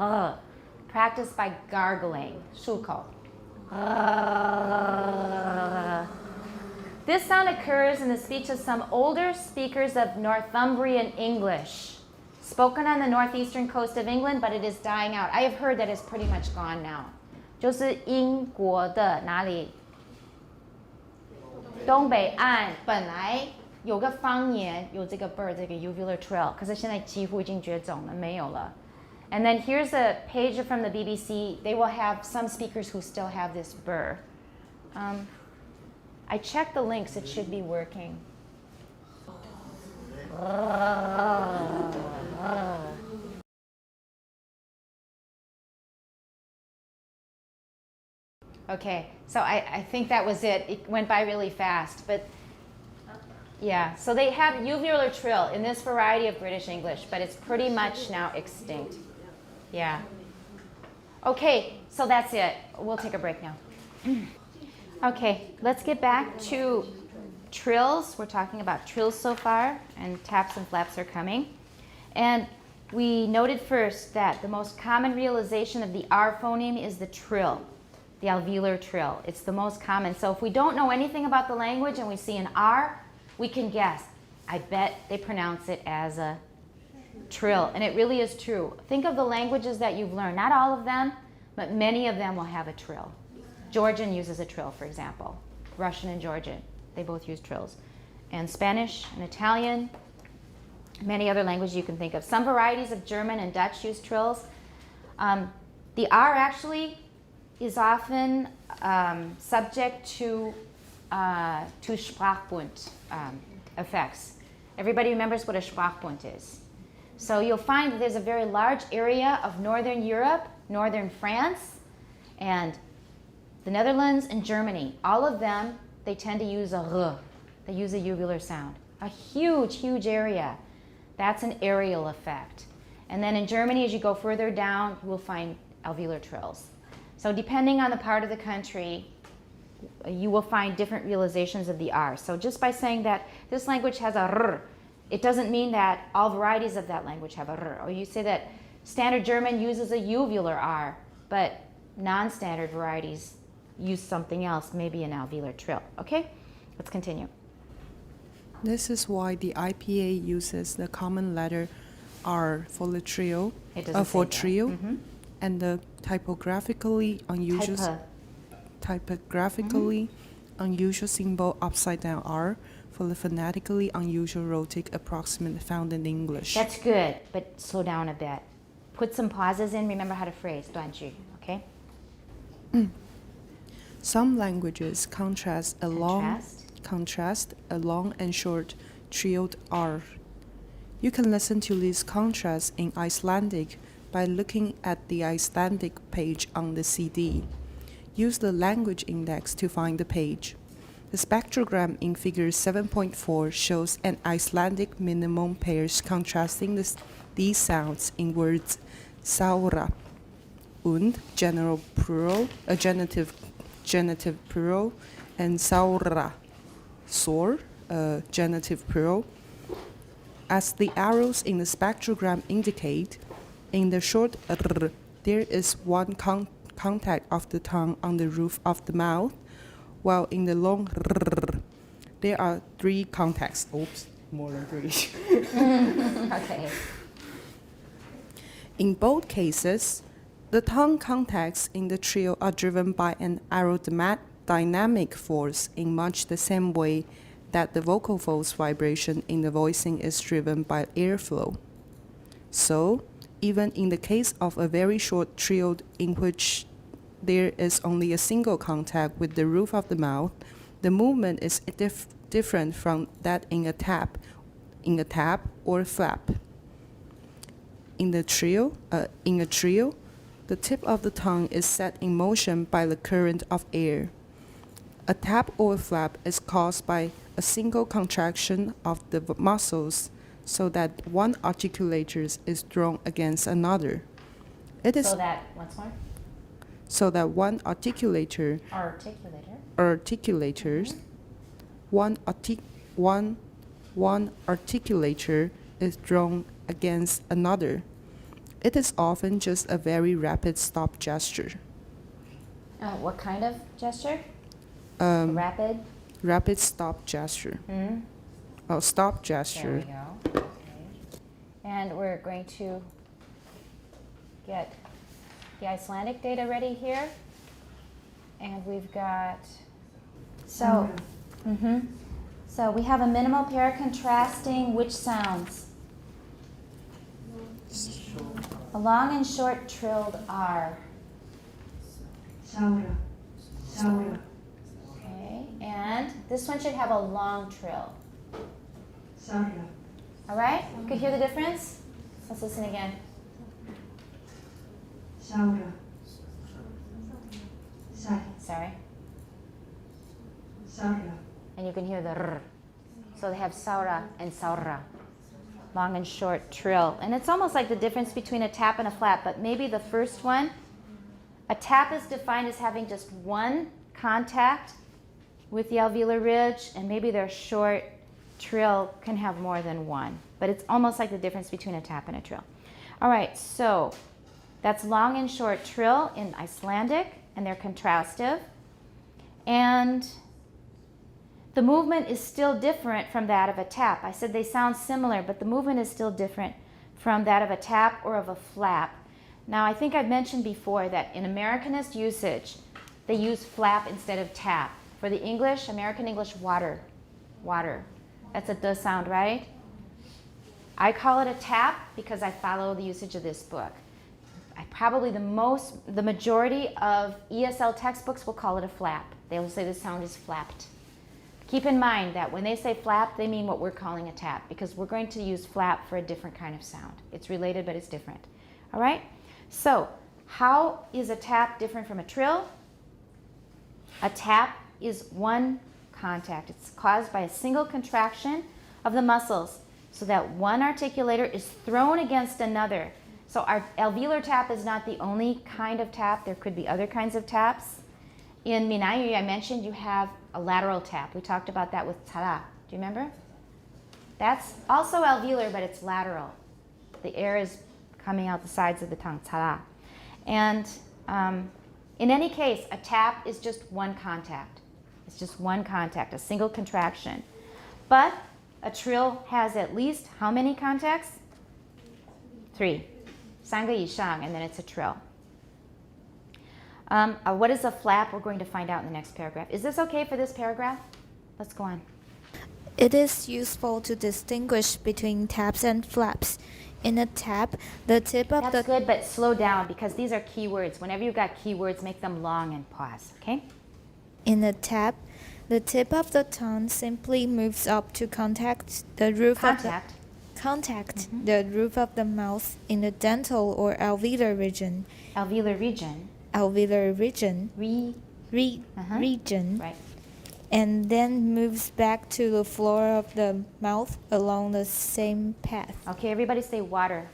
Practiced by gargling. 漱口。This sound occurs in the speech of some older speakers of Northumbrian English, spoken on the northeastern coast of England, but it is dying out. I have heard that it's pretty much gone now. 就是英国的哪里？东北岸本来有个方言有这个 bird 这个 uvular trill， 可是现在几乎已经绝种了，没有了。And then here's a page from the BBC. They will have some speakers who still have this burr. I checked the links. It should be working. Okay, so I think that was it. It went by really fast, but yeah. So they have uvular trill in this variety of British English, but it's pretty much now extinct. Yeah. Okay, so that's it. We'll take a break now. Okay, let's get back to trills. We're talking about trills so far, and taps and flaps are coming. And we noted first that the most common realization of the R phoneme is the trill, the alveolar trill. It's the most common. So if we don't know anything about the language and we see an R, we can guess. I bet they pronounce it as a trill, and it really is true. Think of the languages that you've learned. Not all of them, but many of them will have a trill. Georgian uses a trill, for example. Russian and Georgian, they both use trills. And Spanish and Italian, many other languages you can think of. Some varieties of German and Dutch use trills. The R actually is often subject to Sprachbund effects. Everybody remembers what a Sprachbund is. So you'll find that there's a very large area of Northern Europe, Northern France, and the Netherlands and Germany. All of them, they tend to use a R. They use a uvular sound. A huge, huge area. That's an aerial effect. And then in Germany, as you go further down, you will find alveolar trills. So depending on the part of the country, you will find different realizations of the R. So just by saying that this language has a R, it doesn't mean that all varieties of that language have a R. Or you say that standard German uses a uvular R, but non-standard varieties use something else, maybe an alveolar trill. Okay, let's continue. This is why the IPA uses the common letter R for the trio, for trio, and the typographically unusual symbol upside down R for the phonetically unusual rhotic approximant found in English. That's good, but slow down a bit. Put some pauses in. Remember how to phrase, 断句, okay? Some languages contrast a long and short trilled R. You can listen to these contrasts in Icelandic by looking at the Icelandic page on the CD. Use the language index to find the page. The spectrogram in figure 7.4 shows an Icelandic minimum pairs contrasting these sounds in words saura und general plural, genitive plural, and saura, sor, genitive plural. As the arrows in the spectrogram indicate, in the short r, there is one contact of the tongue on the roof of the mouth, while in the long r, there are 3 contacts. Oops, more than 3. Okay. In both cases, the tongue contacts in the trio are driven by an aerodynamic force in much the same way that the vocal folds vibration in the voicing is driven by airflow. So, even in the case of a very short trio in which there is only a single contact with the roof of the mouth, the movement is different from that in a tap or flap. In a trio, the tip of the tongue is set in motion by the current of air. A tap or flap is caused by a single contraction of the muscles so that one articulator is drawn against another. It is So that, once more, so that one articulator articulator. one articulator is drawn against another. It is often just a very rapid stop gesture. What kind of gesture? Rapid? Rapid stop gesture. Oh, stop gesture. There we go. Okay. And we're going to get the Icelandic data ready here. And we've got, so we have a minimal pair contrasting which sounds? A long and short trilled R. Saura. Okay, and this one should have a long trill. Saura. All right, you could hear the difference? Let's listen again. Saura. Sai. Sorry. Saura. And you can hear the r. So they have saura and saura. Long and short trill. And it's almost like the difference between a tap and a flap, but maybe the first one, a tap is defined as having just one contact with the alveolar ridge, and maybe their short trill can have more than one. But it's almost like the difference between a tap and a trill. All right, so that's long and short trill in Icelandic, and they're contrastive. And the movement is still different from that of a tap. I said they sound similar, but the movement is still different from that of a tap or of a flap. Now, I think I've mentioned before that in Americanist usage, they use flap instead of tap. For the English, American English, water. Water. That's a duh sound, right? I call it a tap because I follow the usage of this book. The majority of ESL textbooks will call it a flap. They will say the sound is flapped. Keep in mind that when they say flap, they mean what we're calling a tap, because we're going to use flap for a different kind of sound. It's related, but it's different. All right? So, how is a tap different from a trill? A tap is one contact. It's caused by a single contraction of the muscles so that one articulator is thrown against another. So our alveolar tap is not the only kind of tap. There could be other kinds of taps. In Minayu, I mentioned you have a lateral tap. We talked about that with tara. Do you remember? That's also alveolar, but it's lateral. The air is coming out the sides of the tongue, tara. And in any case, a tap is just one contact. It's just one contact, a single contraction. But a trill has at least how many contacts? 3. 3个以上, and then it's a trill. What is a flap? We're going to find out in the next paragraph. Is this okay for this paragraph? Let's go on. It is useful to distinguish between taps and flaps. In a tap, the tip of That's good, but slow down because these are keywords. Whenever you've got keywords, make them long and pause, okay? In a tap, the tip of the tongue simply moves up to contact the roof of the roof of the mouth in the dental or alveolar region. Alveolar region. Alveolar region. Region. Right. And then moves back to the floor of the mouth along the same path. Okay, everybody say water.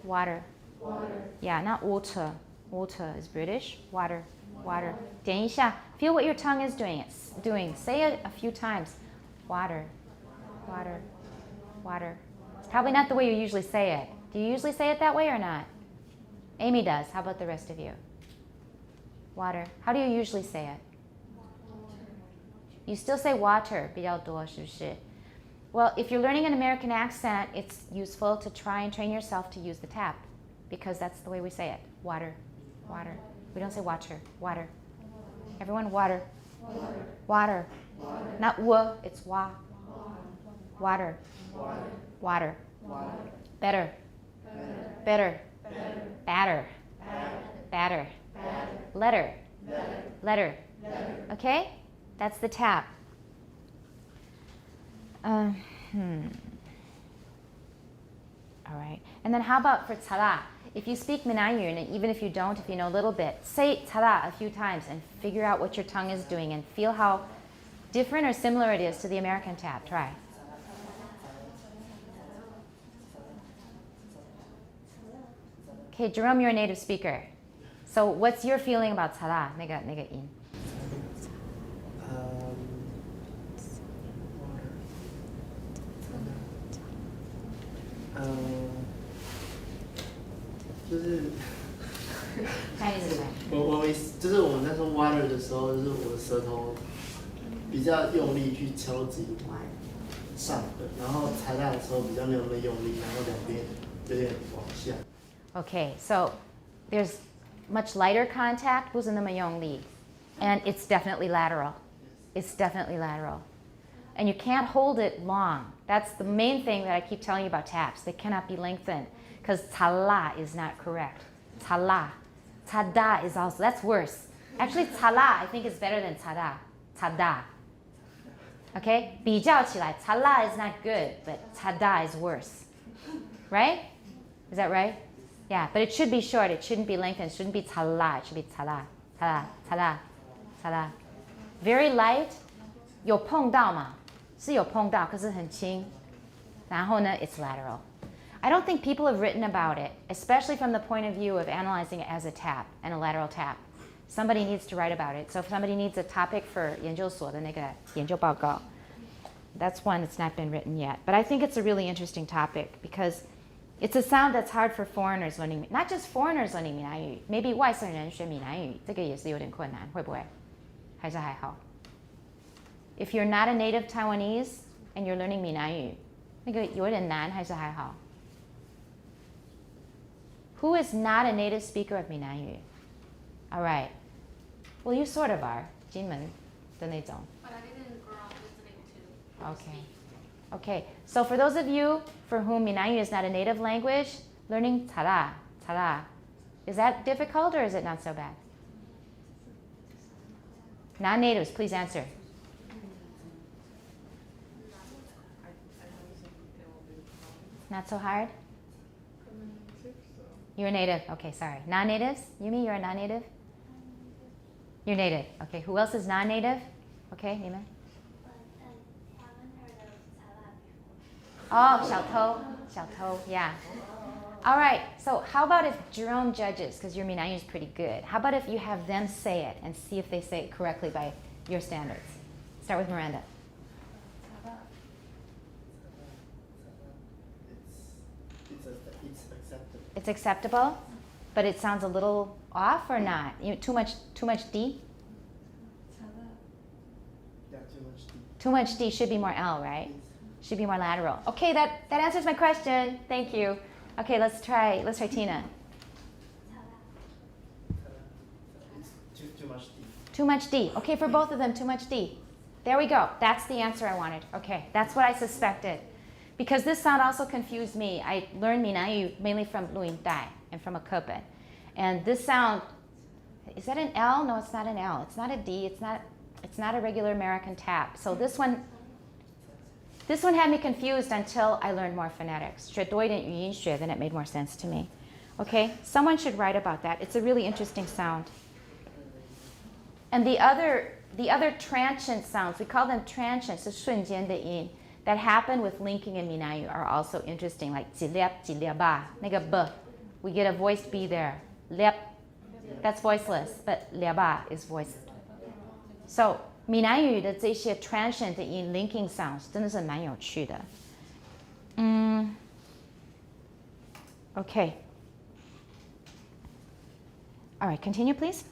Water. Water. Yeah, not water. Water is British. Water. Water. 点一下. Feel what your tongue is doing. Say it a few times. Water. Water. Water. It's probably not the way you usually say it. Do you usually say it that way or not? Amy does. How about the rest of you? Water. How do you usually say it? You still say water, 比较多, 是不是? Well, if you're learning an American accent, it's useful to try and train yourself to use the tap because that's the way we say it. Water. Water. We don't say water. Water. Everyone, water. Water. Not w, it's wa. Water. Water. Better. Better. Batter. Batter. Letter. Letter. Okay? That's the tap. All right. And then how about for tara? If you speak Minayu, and even if you don't, if you know a little bit, say tara a few times and figure out what your tongue is doing and feel how different or similar it is to the American tap. Try. Okay, Jerome, you're a native speaker. So what's your feeling about 查啦那个音？ 就是 Chinese 就是我们在说 water 的时候，就是我的舌头比较用力去敲击上的，然后踩大的时候比较没有那么用力，然后两边有点往下。Okay, so there's much lighter contact, 不是那么用力, and it's definitely lateral. It's definitely lateral. And you can't hold it long. That's the main thing that I keep telling you about taps. They cannot be lengthened because 查啦 is not correct. 查啦. 查da is also, that's worse. Actually, 查啦 I think is better than 查da. 查da. Okay? 比较起来, 查啦 is not good, but 查da is worse. Right? Is that right? Yeah, but it should be short. It shouldn't be lengthened. It shouldn't be 查啦. It should be 查啦. 查啦. 查啦. 查啦. Very light. 有碰到吗？是有碰到，可是很轻。然后呢 it's lateral. I don't think people have written about it, especially from the point of view of analyzing it as a tap and a lateral tap. Somebody needs to write about it. So if somebody needs a topic for 研究所的那个研究报告, that's one that's not been written yet. But I think it's a really interesting topic because it's a sound that's hard for foreigners learning, not just foreigners learning 闽南语, maybe 外省人学闽南语，这个也是有点困难，会不会？还是还好？ If you're not a native Taiwanese and you're learning 闽南语，那个有点难还是还好？ Who is not a native speaker of 闽南语? All right. Well, you sort of are. 金门的那种。 But I didn't grow up listening to. Okay. Okay. So for those of you for whom 闽南语 is not a native language, learning 查啦, is that difficult or is it not so bad? Non-natives, please answer. Not so hard? You're a native. Okay, sorry. Non-natives? Yumi, you're a non-native? You're native. Okay, who else is non-native? Okay, Nima? Oh, 小偷, yeah. All right, so how about if Jerome judges, because your 闽南语 is pretty good. How about if you have them say it and see if they say it correctly by your standards? Start with Miranda. It's acceptable. It's acceptable, but it sounds a little off or not? Too much D? Yeah, too much deep. Too much D should be more L, right? Should be more lateral. Okay, that answers my question. Thank you. Okay, let's try Tina. It's too much deep. Too much D. Okay, for both of them, too much D. There we go. That's the answer I wanted. Okay, that's what I suspected. Because this sound also confused me. I learned 闽南语 mainly from 录音带 and from a couple. And this sound, is that an L? No, it's not an L. It's not a D. It's not a regular American tap. So this one had me confused until I learned more phonetics. 学多一点语音学, then it made more sense to me. Okay, someone should write about that. It's a really interesting sound. And the other transient sounds, we call them transients, 是瞬间的音, that happen with linking in 闽南语 are also interesting, like 几粒几粒吧, 那个 b, we get a voiced b there. 粒, that's voiceless, but 粒吧 is voiced. So 闽南语的这些 transient 的音 linking sounds 真的是蛮有趣的。Okay. All right, continue, please.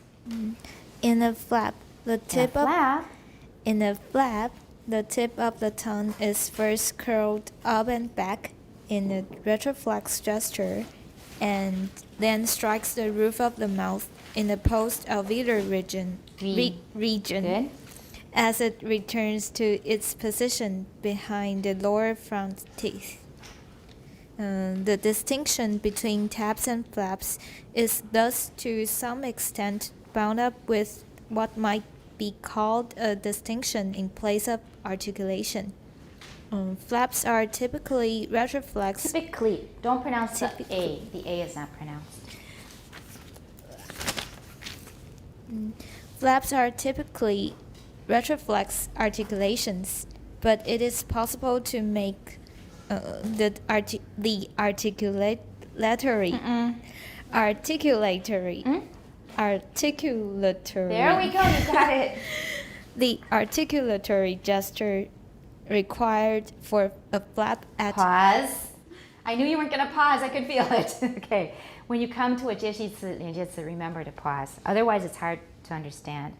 In a flap, the tip the tip of the tongue is first curled up and back in a retroflex gesture, and then strikes the roof of the mouth in the post-alveolar region. Good. As it returns to its position behind the lower front teeth. The distinction between taps and flaps is thus to some extent bound up with what might be called a distinction in place of articulation. Flaps are typically retroflex. Typically, don't pronounce the A. The A is not pronounced. Flaps are typically retroflex articulations, but it is possible to make the articulatory Articulatory. Hmm? Articulatory. There we go, you got it. The articulatory gesture required for a flap at Pause. I knew you weren't going to pause. I could feel it. Okay. When you come to a 介系词, 连接词, remember to pause. Otherwise, it's hard to understand.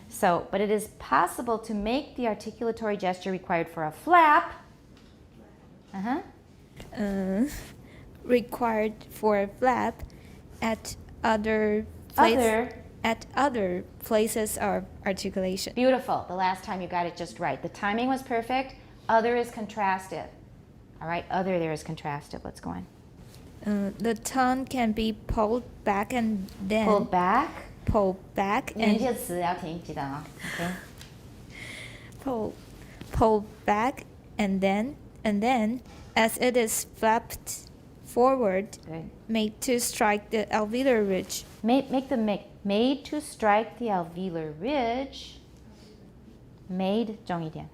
So, but it is possible to make the articulatory gesture required for a flap. Required for a flap at other places of articulation. Beautiful. The last time you got it just right. The timing was perfect. Other is contrastive. All right, other there is contrastive. Let's go on. The tongue can be pulled back and then Pull back. and 连接词要停，记得啊。Okay. pull back and then as it is flapped forward, Good. made to strike the alveolar ridge. Made to strike the alveolar ridge. Made 重一点。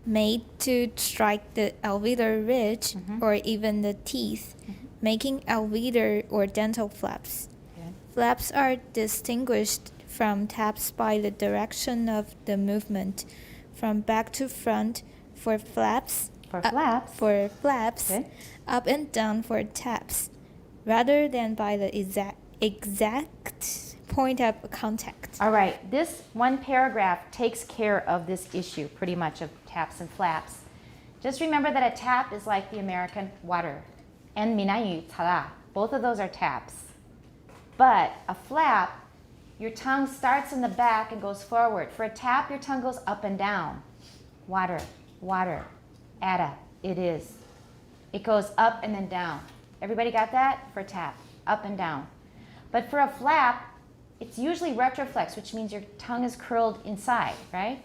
Made to strike the alveolar ridge or even the teeth, making alveolar or dental flaps. Good. Flaps are distinguished from taps by the direction of the movement, from back to front for flaps. For flaps. Good. Up and down for taps, rather than by the exact point of contact. All right, this one paragraph takes care of this issue pretty much of taps and flaps. Just remember that a tap is like the American water and 미나유 차다. Both of those are taps. But a flap, your tongue starts in the back and goes forward. For a tap, your tongue goes up and down. Water, water, ada, it is. It goes up and then down. Everybody got that? For a tap, up and down. But for a flap, it's usually retroflex, which means your tongue is curled inside, right?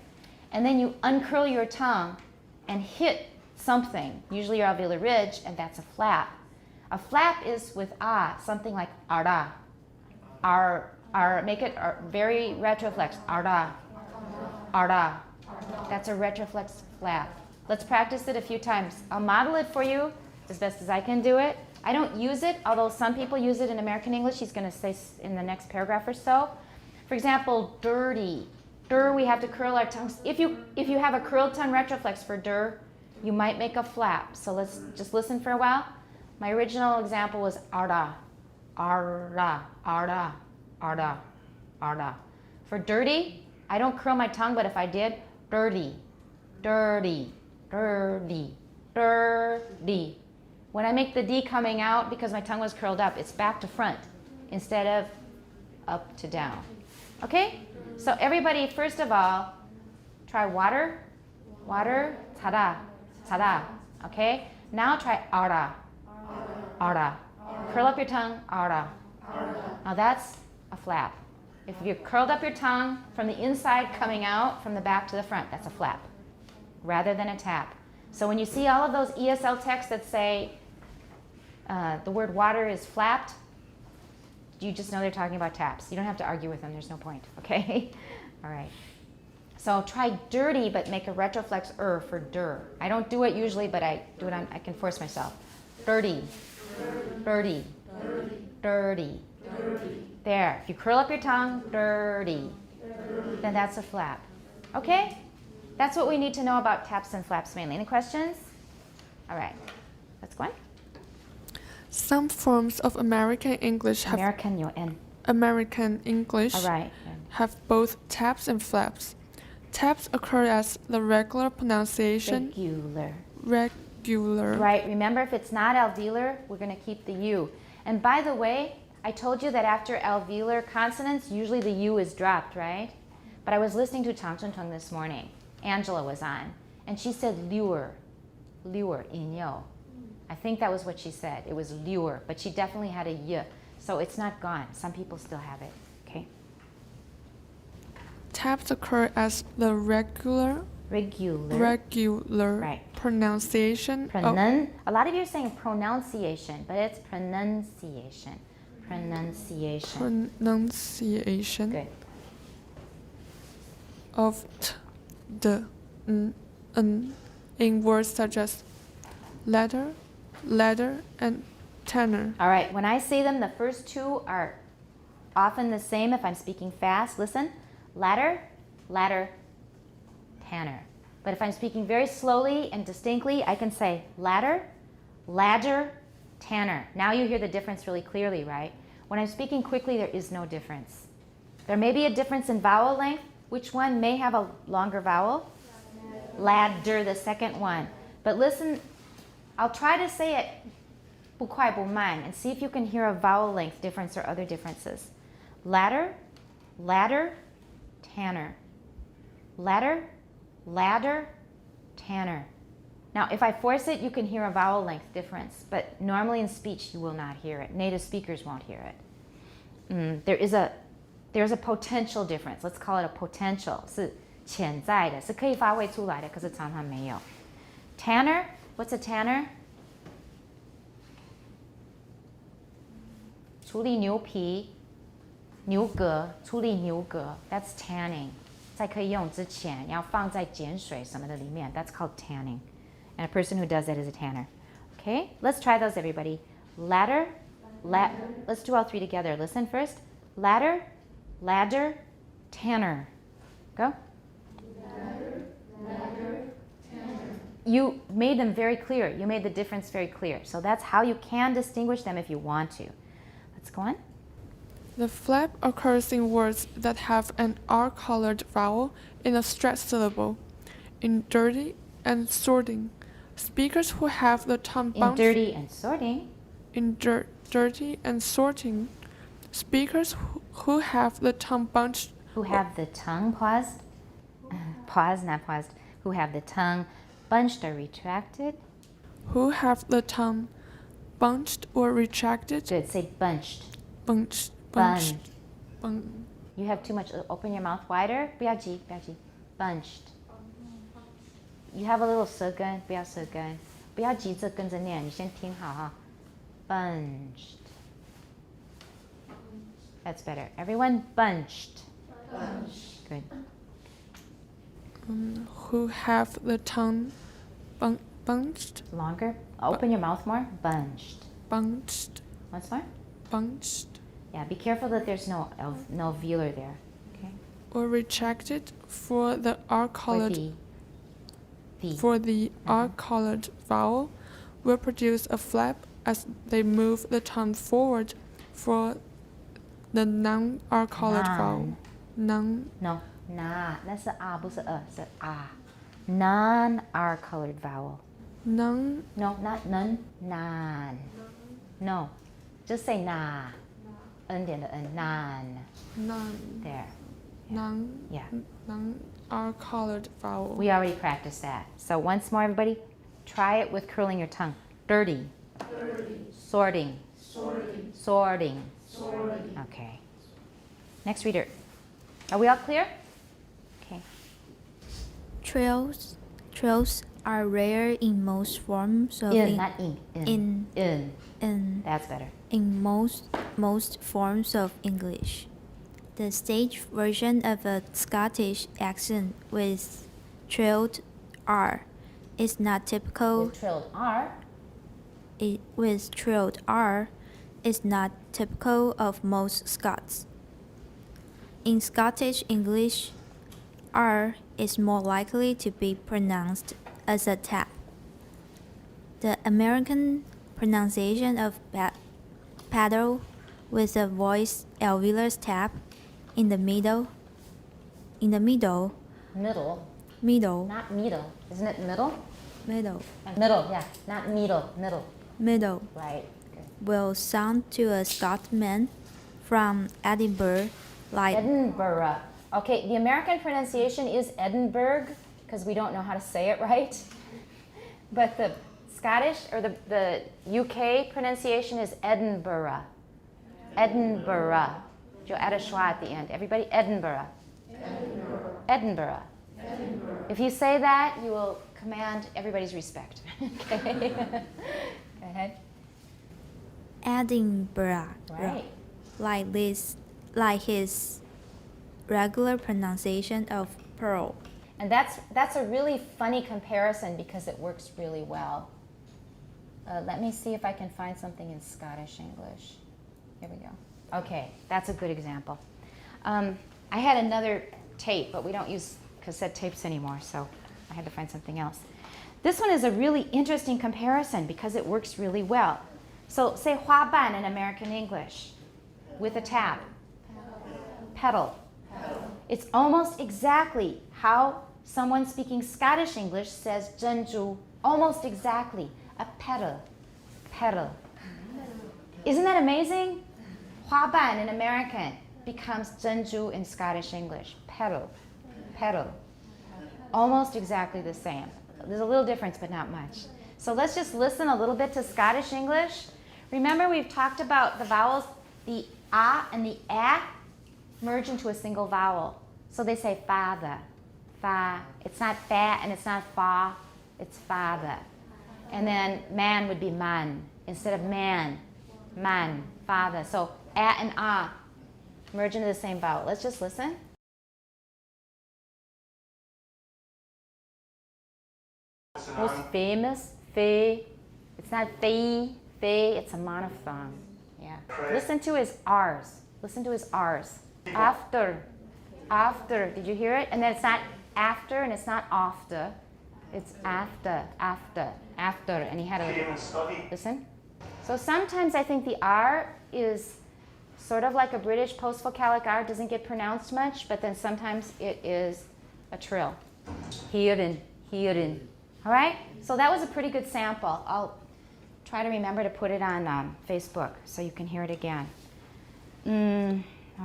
And then you uncurl your tongue and hit something, usually your alveolar ridge, and that's a flap. A flap is with something like ara. Make it very retroflex. Ara. That's a retroflex flap. Let's practice it a few times. I'll model it for you as best as I can do it. I don't use it, although some people use it in American English. He's going to say in the next paragraph or so. For example, dirty. We have to curl our tongues. If you have a curled tongue retroflex for you might make a flap. So let's just listen for a while. My original example was ara. For dirty, I don't curl my tongue, but if I did, dirty. When I make the D coming out, because my tongue was curled up, it's back to front instead of up to down. Okay? So everybody, first of all, try water, tada. Okay? Now try ara. Curl up your tongue, ara. Now that's a flap. If you curled up your tongue from the inside coming out, from the back to the front, that's a flap, rather than a tap. So when you see all of those ESL texts that say the word water is flapped, you just know they're talking about taps. You don't have to argue with them. There's no point. Okay? All right. So try dirty, but make a retroflex for dir. I don't do it usually, but I do it I can force myself. Dirty. There. If you curl up your tongue, dirty. Then that's a flap. Okay? That's what we need to know about taps and flaps mainly. Any questions? All right. Let's go on. Some forms of American English have American English. All right. Have both taps and flaps. Taps occur as the regular pronunciation. Regular. Right. Remember, if it's not alveolar, we're going to keep the U. And by the way, I told you that after alveolar consonants, usually the U is dropped, right? But I was listening to Chang Chun Tung this morning. Angela was on, and she said lure, inyo. I think that was what she said. It was lure, but she definitely had a y, so it's not gone. Some people still have it. Okay. Taps occur as the regular right. pronunciation. A lot of you are saying pronunciation, but it's pronunciation. Good. Of the n in words such as ladder, and Tanner. All right, when I say them, the first two are often the same if I'm speaking fast. Listen, ladder, ladder, Tanner. But if I'm speaking very slowly and distinctly, I can say ladder, ladder, Tanner. Now you hear the difference really clearly, right? When I'm speaking quickly, there is no difference. There may be a difference in vowel length. Which one may have a longer vowel? Ladder, the second one. But listen, I'll try to say it 不快不慢 and see if you can hear a vowel length difference or other differences. Ladder, ladder, Tanner. Ladder, ladder, Tanner. Now, if I force it, you can hear a vowel length difference, but normally in speech, you will not hear it. Native speakers won't hear it. There's a potential difference. Let's call it a potential. 是潜在的，是可以发挥出来的，可是常常没有。Tanner, what's a tanner? 处理牛皮、牛革，处理牛革 ，that's tanning. 在可以用之前，要放在碱水什么的里面 ，that's called tanning. And a person who does that is a tanner. Okay, let's try those, everybody. Ladder, let's do all three together. Listen first. Ladder, ladder, tanner. Go. Ladder, ladder, tanner. You made them very clear. You made the difference very clear. So that's how you can distinguish them if you want to. Let's go on. The flap occurs in words that have an R-colored vowel in a stressed syllable. In dirty and sorting, speakers who have the tongue In bounced. dirty and sorting. In dirty and sorting, speakers who have the tongue bunched. Who have the tongue paused. Pause, not paused. Who have the tongue bunched or retracted. Who have the tongue bunched or retracted. Good. Say bunched. Bunched. Bun. Bun. You have too much. Open your mouth wider. 不要急，不要急。Bunched. You have a little 舌根，不要舌根，不要急着跟着念，你先听好哈。Bunched. That's better. Everyone bunched. Bunched. Good. Who have the tongue bunched. Longer. Open your mouth more. Bunched. Bunched. Once more. Bunched. Yeah. Be careful that there's no velar there. Okay. Or retracted for the R-colored. For the. For the R-colored vowel will produce a flap as they move the tongue forward for the non-R-colored vowel. No. Na. 那是啊，不是是啊。Non-R colored vowel. Non. No, not none. Nan. No. Just say na. N 点的 N. Nan. Non. There. Non. Yeah. Non-R-colored vowel. We already practiced that. So once more, everybody, try it with curling your tongue. Dirty. Dirty. Sorting. Sorting. Sorting. Sorting. Okay. Next reader. Are we all clear? Okay. Trills are rare in most forms of Not in. In. That's better. in most forms of English. The stage version of a Scottish accent with trilled R is not typical. With trilled R. With trilled R is not typical of most Scots. In Scottish English, R is more likely to be pronounced as a tap. The American pronunciation of paddle with a voice alveolar tap in the middle. Middle. Middle. Not middle. Isn't it middle? Middle. Middle, yeah. Not middle. Middle. Middle. Right. Good. Will sound to a Scotsman from Edinburgh like Edinburgh. Okay, the American pronunciation is Edinburgh because we don't know how to say it right. But the Scottish or the UK pronunciation is Edinburgh. Edinburgh. You'll add a schwa at the end. Everybody, Edinburgh. Edinburgh. Edinburgh. Edinburgh. If you say that, you will command everybody's respect. Okay. Go ahead. Edinburgh. Right. Like his regular pronunciation of pearl. And that's a really funny comparison because it works really well. Let me see if I can find something in Scottish English. Here we go. Okay, that's a good example. I had another tape, but we don't use cassette tapes anymore, so I had to find something else. This one is a really interesting comparison because it works really well. So say 滑板 in American English with a tab. Pedal. It's almost exactly how someone speaking Scottish English says 珍珠. Almost exactly. A pedal. Pedal. Isn't that amazing? 滑板 in American becomes 珍珠 in Scottish English. Pedal. Pedal. Almost exactly the same. There's a little difference, but not much. So let's just listen a little bit to Scottish English. Remember, we've talked about the vowels, the a and the a merge into a single vowel. So they say father, fa. It's not fa and it's not fa, it's father. And then man would be man instead of man, man, father. So a and a merge into the same vowel. Let's just listen. Most famous, fe. It's not fe, fe, it's a monophthong. Yeah. Listen to his R's. Listen to his R's. After, after. Did you hear it? And then it's not after and it's not after. It's after, after, after. And he had a listen. So sometimes I think the R is sort of like a British post-vocalic R. It doesn't get pronounced much, but then sometimes it is a trill. Hearing, hearing. All right? So that was a pretty good sample. I'll try to remember to put it on Facebook so you can hear it again.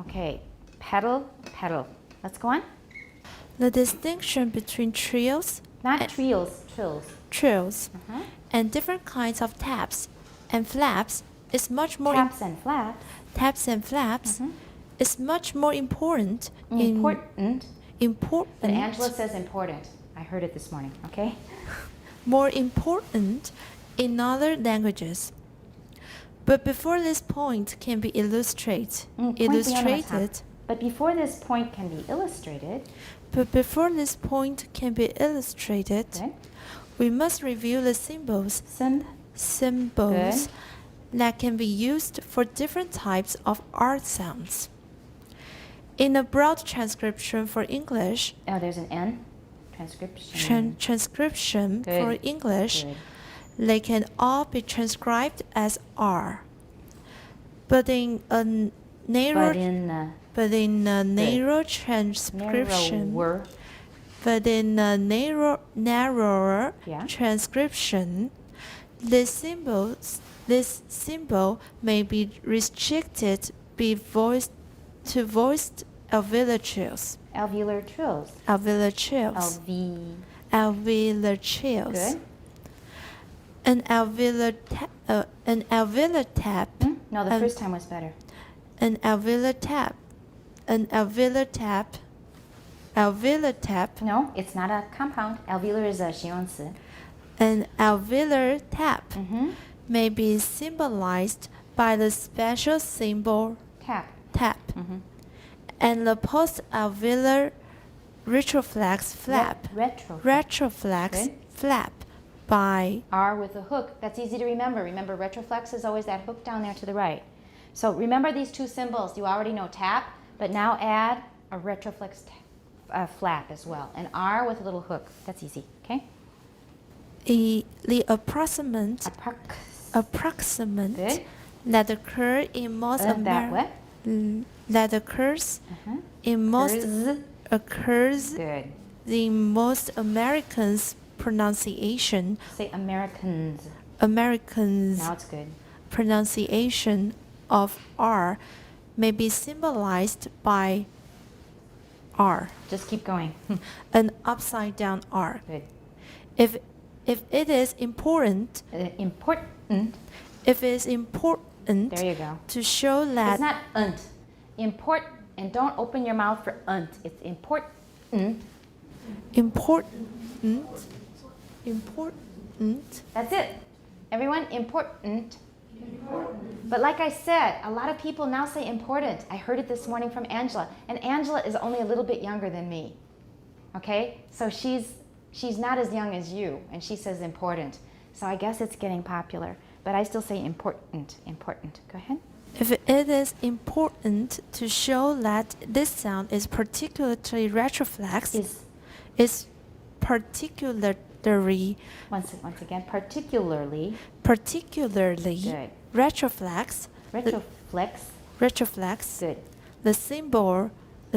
Okay. Pedal, pedal. Let's go on. The distinction between trills, Not trills, trills. trills, and different kinds of taps and flaps is much more Taps and flaps. taps and flaps is much more important Important. important But Angela says important. I heard it this morning, okay? more important in other languages. But before this point can be illustrated, But before this point can be illustrated, okay, we must review the symbols Good. that can be used for different types of R sounds. In a broad transcription for English, oh, there's an N. Transcription. transcription Good. for English, Good. they can all be transcribed as R. But in a narrow transcription, narrower. but in a narrower Yeah. transcription, this symbol may be restricted to voiced alveolar trills. Alveolar trills. Alveolar trills. Alveolar trills. Good. An alveolar tap. No, the first time was better. An alveolar tap. No, it's not a compound. Alveolar is a 形容词. An alveolar tap may be symbolized by the special symbol Tap. and the post-alveolar retroflex flap. Retroflex Good. flap by R with a hook. That's easy to remember. Remember, retroflex is always that hook down there to the right. So remember these two symbols. You already know tap, but now add a retroflex flap as well. An R with a little hook. That's easy, okay? the approximate Good. that occur in most that occurs in most occurs Good. in most Americans' pronunciation. Say Americans. Americans' Now it's good. pronunciation of R may be symbolized by R, Just keep going. an upside down R. Good. If it is important, Important. if it is important There you go. to show that It's not unt. Important. And don't open your mouth for unt. It's important. important. That's it. Everyone, important. But like I said, a lot of people now say important. I heard it this morning from Angela. And Angela is only a little bit younger than me. Okay? So she's not as young as you, and she says important. So I guess it's getting popular. But I still say important, important. Go ahead. If it is important to show that this sound is particularly retroflex, is particularly Once again, particularly. Particularly Good. retroflex. Retroflex. Good. The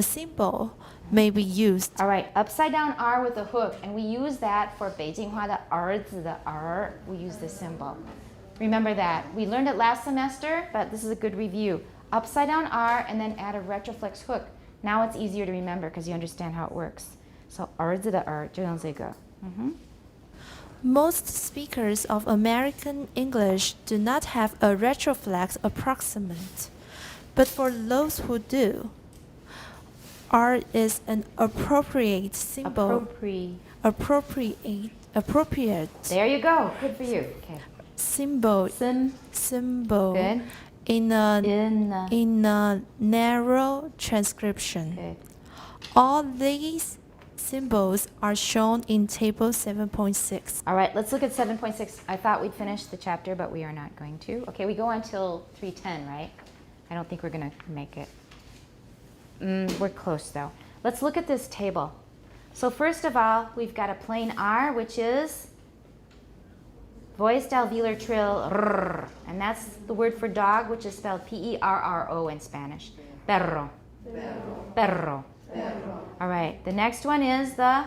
symbol may be used. All right, upside down R with a hook, and we use that for 北京话的儿子的儿. We use this symbol. Remember that. We learned it last semester, but this is a good review. Upside down R and then add a retroflex hook. Now it's easier to remember because you understand how it works. So 儿子的儿就用这个. Most speakers of American English do not have a retroflex approximant, but for those who do, R is an appropriate symbol. Appropriate. There you go. Good for you. Okay. Symbol. Good. In a narrow transcription. Good. All these symbols are shown in table 7.6. All right, let's look at 7.6. I thought we'd finish the chapter, but we are not going to. Okay, we go until 3:10, right? I don't think we're going to make it. We're close, though. Let's look at this table. So first of all, we've got a plain R, which is voiced alveolar trill, rrr, and that's the word for dog, which is spelled P-E-R-R-O in Spanish. Perro. Perro. All right, the next one is the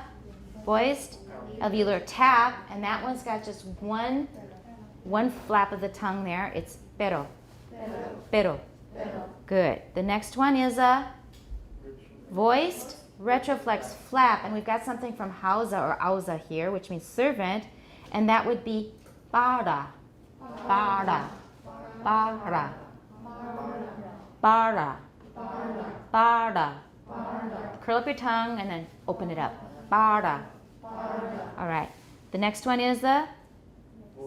voiced alveolar tap, and that one's got just one flap of the tongue there. It's pero. Pero. Good. The next one is a voiced retroflex flap, and we've got something from Hausa or Ausa here, which means servant, and that would be para. Para. Para. Para. Para. Curl up your tongue and then open it up. Para. All right. The next one is the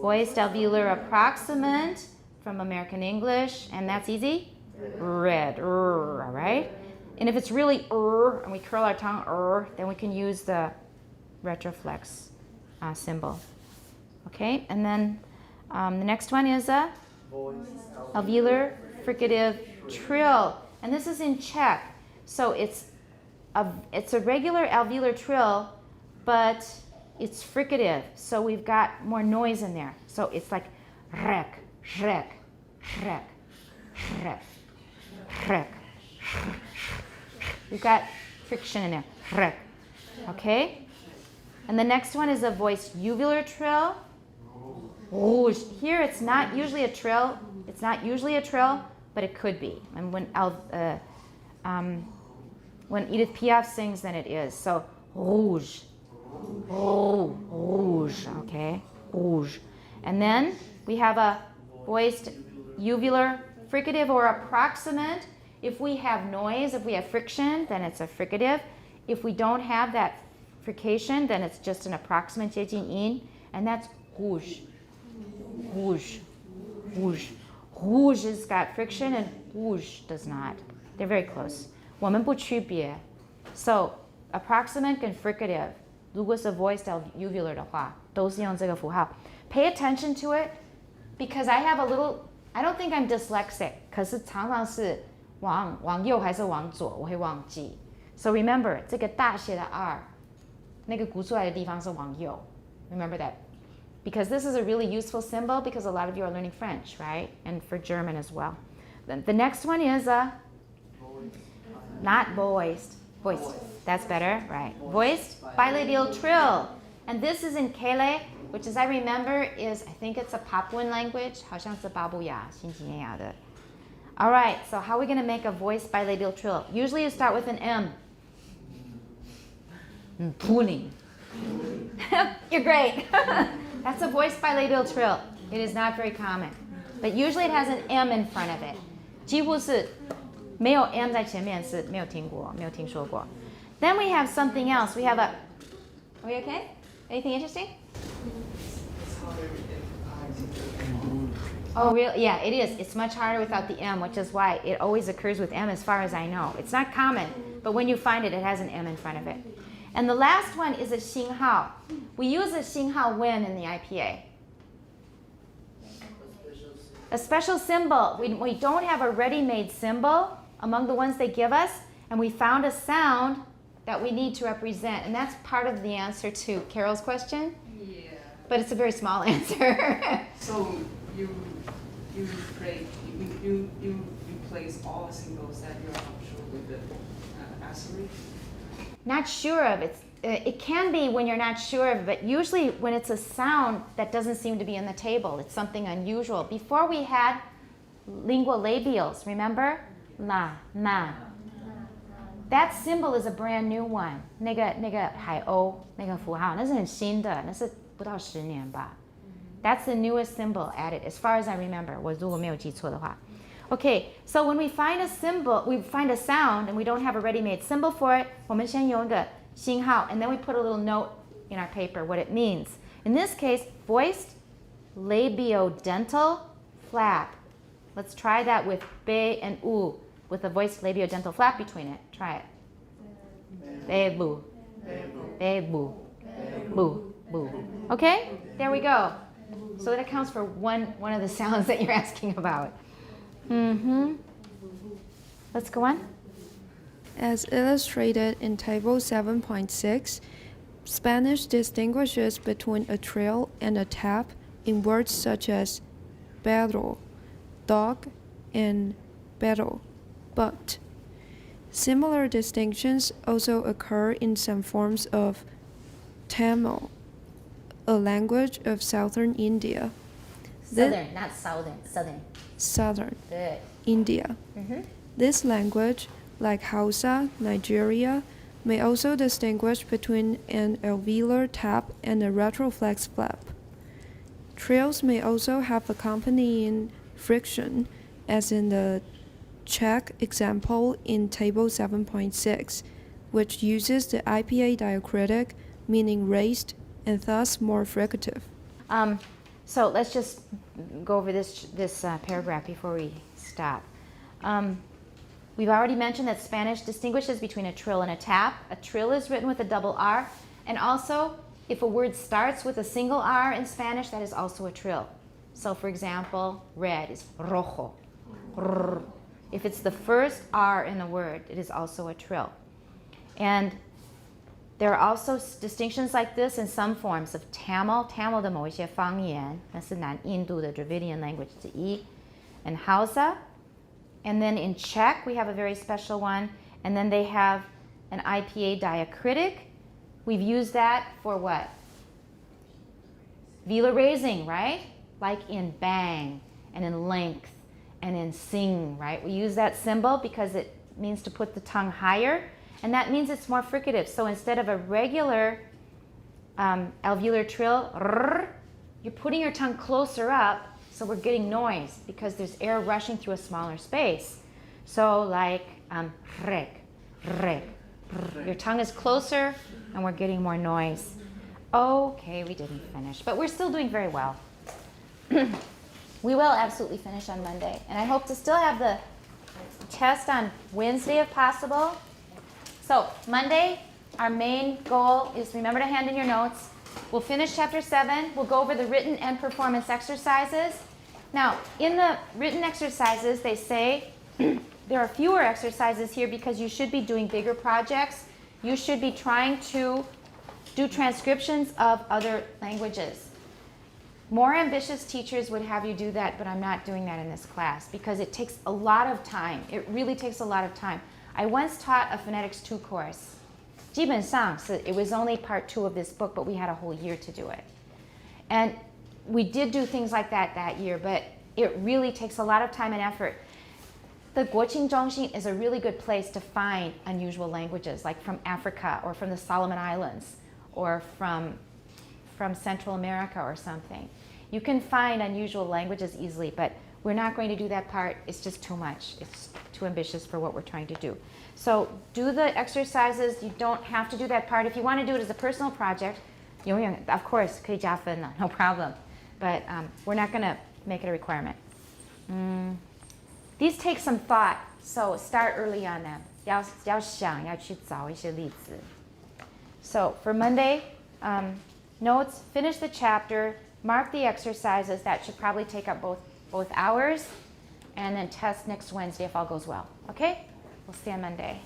voiced alveolar approximant from American English, and that's easy. Red. All right. And if it's really and we curl our tongue then we can use the retroflex symbol. Okay. And then the next one is a alveolar fricative trill, and this is in Czech. So it's a regular alveolar trill, but it's fricative. So we've got more noise in there. So it's like rek, rek, rek, rek, rek. We've got friction in there. Rek. Okay? And the next one is a voiced uvular trill. Rouge. Here it's not usually a trill. It's not usually a trill, but it could be. And when Edith Piaf sings, then it is. So rouge. Rouge. Okay? Rouge. And then we have a voiced uvular fricative or approximant. If we have noise, if we have friction, then it's a fricative. If we don't have that frication, then it's just an approximant 接近音, and that's rouge. Rouge. Rouge. Rouge has got friction and rouge does not. They're very close. 我们不区别. So, approximant and fricative. 如果是 voiced uvular 的话，都是用这个符号. Pay attention to it, because I don't think I'm dyslexic, 可是常常是往右还是往左，我会忘记. So remember, 这个大写的 R, 那个鼓出来的地方是往右. Remember that. Because this is a really useful symbol because a lot of you are learning French, right? And for German as well. Then the next one is not voiced. Voiced. That's better, right? Voiced bilabial trill. And this is in Kele, which as I remember is, I think it's a Papuan language. 好像是巴布亚，新几内亚的. All right, so how are we going to make a voiced bilabial trill? Usually you start with an M. Pooling. You're great. That's a voiced bilabial trill. It is not very common. But usually it has an M in front of it. 几乎是没有 M 在前面是没有听过，没有听说过. Then we have something else. We have a... Are we okay? Anything interesting? Oh, really? Yeah, it is. It's much harder without the M, which is why it always occurs with M as far as I know. It's not common, but when you find it, it has an M in front of it. And the last one is a 星号. We use a 星号when in the IPA. A special symbol. We don't have a ready-made symbol among the ones they give us, and we found a sound that we need to represent. And that's part of the answer to Carol's question. Yeah. But it's a very small answer. So you place all the symbols that you're not sure with the asterisk? Not sure of it. It can be when you're not sure of it, but usually when it's a sound that doesn't seem to be in the table, it's something unusual. Before we had lingual labials, remember? La, na. That symbol is a brand new one. 那个海鸥那个符号，那是很新的，那是不到10年吧。That's the newest symbol added, as far as I remember. 我如果没有记错的话。Okay, so when we find a symbol, we find a sound, and we don't have a ready-made symbol for it, 我们先用一个星号, and then we put a little note in our paper what it means. In this case, voiced labiodental flap. Let's try that with be and u, with a voiced labiodental flap between it. Try it. Be boo. Be boo. Boo. Boo. Okay? There we go. So that accounts for one of the sounds that you're asking about. Let's go on. As illustrated in Table 7.6, Spanish distinguishes between a trill and a tap in words such as perro, dog, and perro, but. Similar distinctions also occur in some forms of Tamil, a language of southern India. Southern, not southern. Southern. Southern Good. India. This language, like Hausa, Nigeria, may also distinguish between an alveolar tap and a retroflex flap. Trills may also have accompanying friction, as in the Czech example in Table 7.6, which uses the IPA diacritic, meaning raised and thus more fricative. So let's just go over this paragraph before we stop. We've already mentioned that Spanish distinguishes between a trill and a tap. A trill is written with a double R, and also if a word starts with a single R in Spanish, that is also a trill. So for example, red is rojo. If it's the first R in the word, it is also a trill. And there are also distinctions like this in some forms of Tamil. Tamil 的某一些方言，那是南印度的 Dravidian language 之一。And Hausa. And then in Czech, we have a very special one. And then they have an IPA diacritic. We've used that for what? Velar raising, right? Like in bang, and in length, and in sing, right? We use that symbol because it means to put the tongue higher. And that means it's more fricative. So instead of a regular alveolar trill, you're putting your tongue closer up, so we're getting noise because there's air rushing through a smaller space. So like reg. Your tongue is closer and we're getting more noise. Okay, we didn't finish, but we're still doing very well. We will absolutely finish on Monday. And I hope to still have the test on Wednesday if possible. So Monday, our main goal is, remember to hand in your notes. We'll finish chapter 7. We'll go over the written and performance exercises. Now, in the written exercises, they say there are fewer exercises here because you should be doing bigger projects. You should be trying to do transcriptions of other languages. More ambitious teachers would have you do that, but I'm not doing that in this class because it takes a lot of time. It really takes a lot of time. I once taught a Phonetics 2 course. 基本上, so it was only part 2 of this book, but we had a whole year to do it. And we did do things like that year, but it really takes a lot of time and effort. The Guoqing Zhongxin is a really good place to find unusual languages, like from Africa or from the Solomon Islands or from Central America or something. You can find unusual languages easily, but we're not going to do that part. It's just too much. It's too ambitious for what we're trying to do. So do the exercises. You don't have to do that part. If you want to do it as a personal project, of course, 可以加分了, no problem. But we're not going to make it a requirement. These take some thought, so start early on them. 要想要去找一些例子. So for Monday, notes, finish the chapter, mark the exercises. That should probably take up both both hours, and then test next Wednesday if all goes well. Okay? We'll see you on Monday.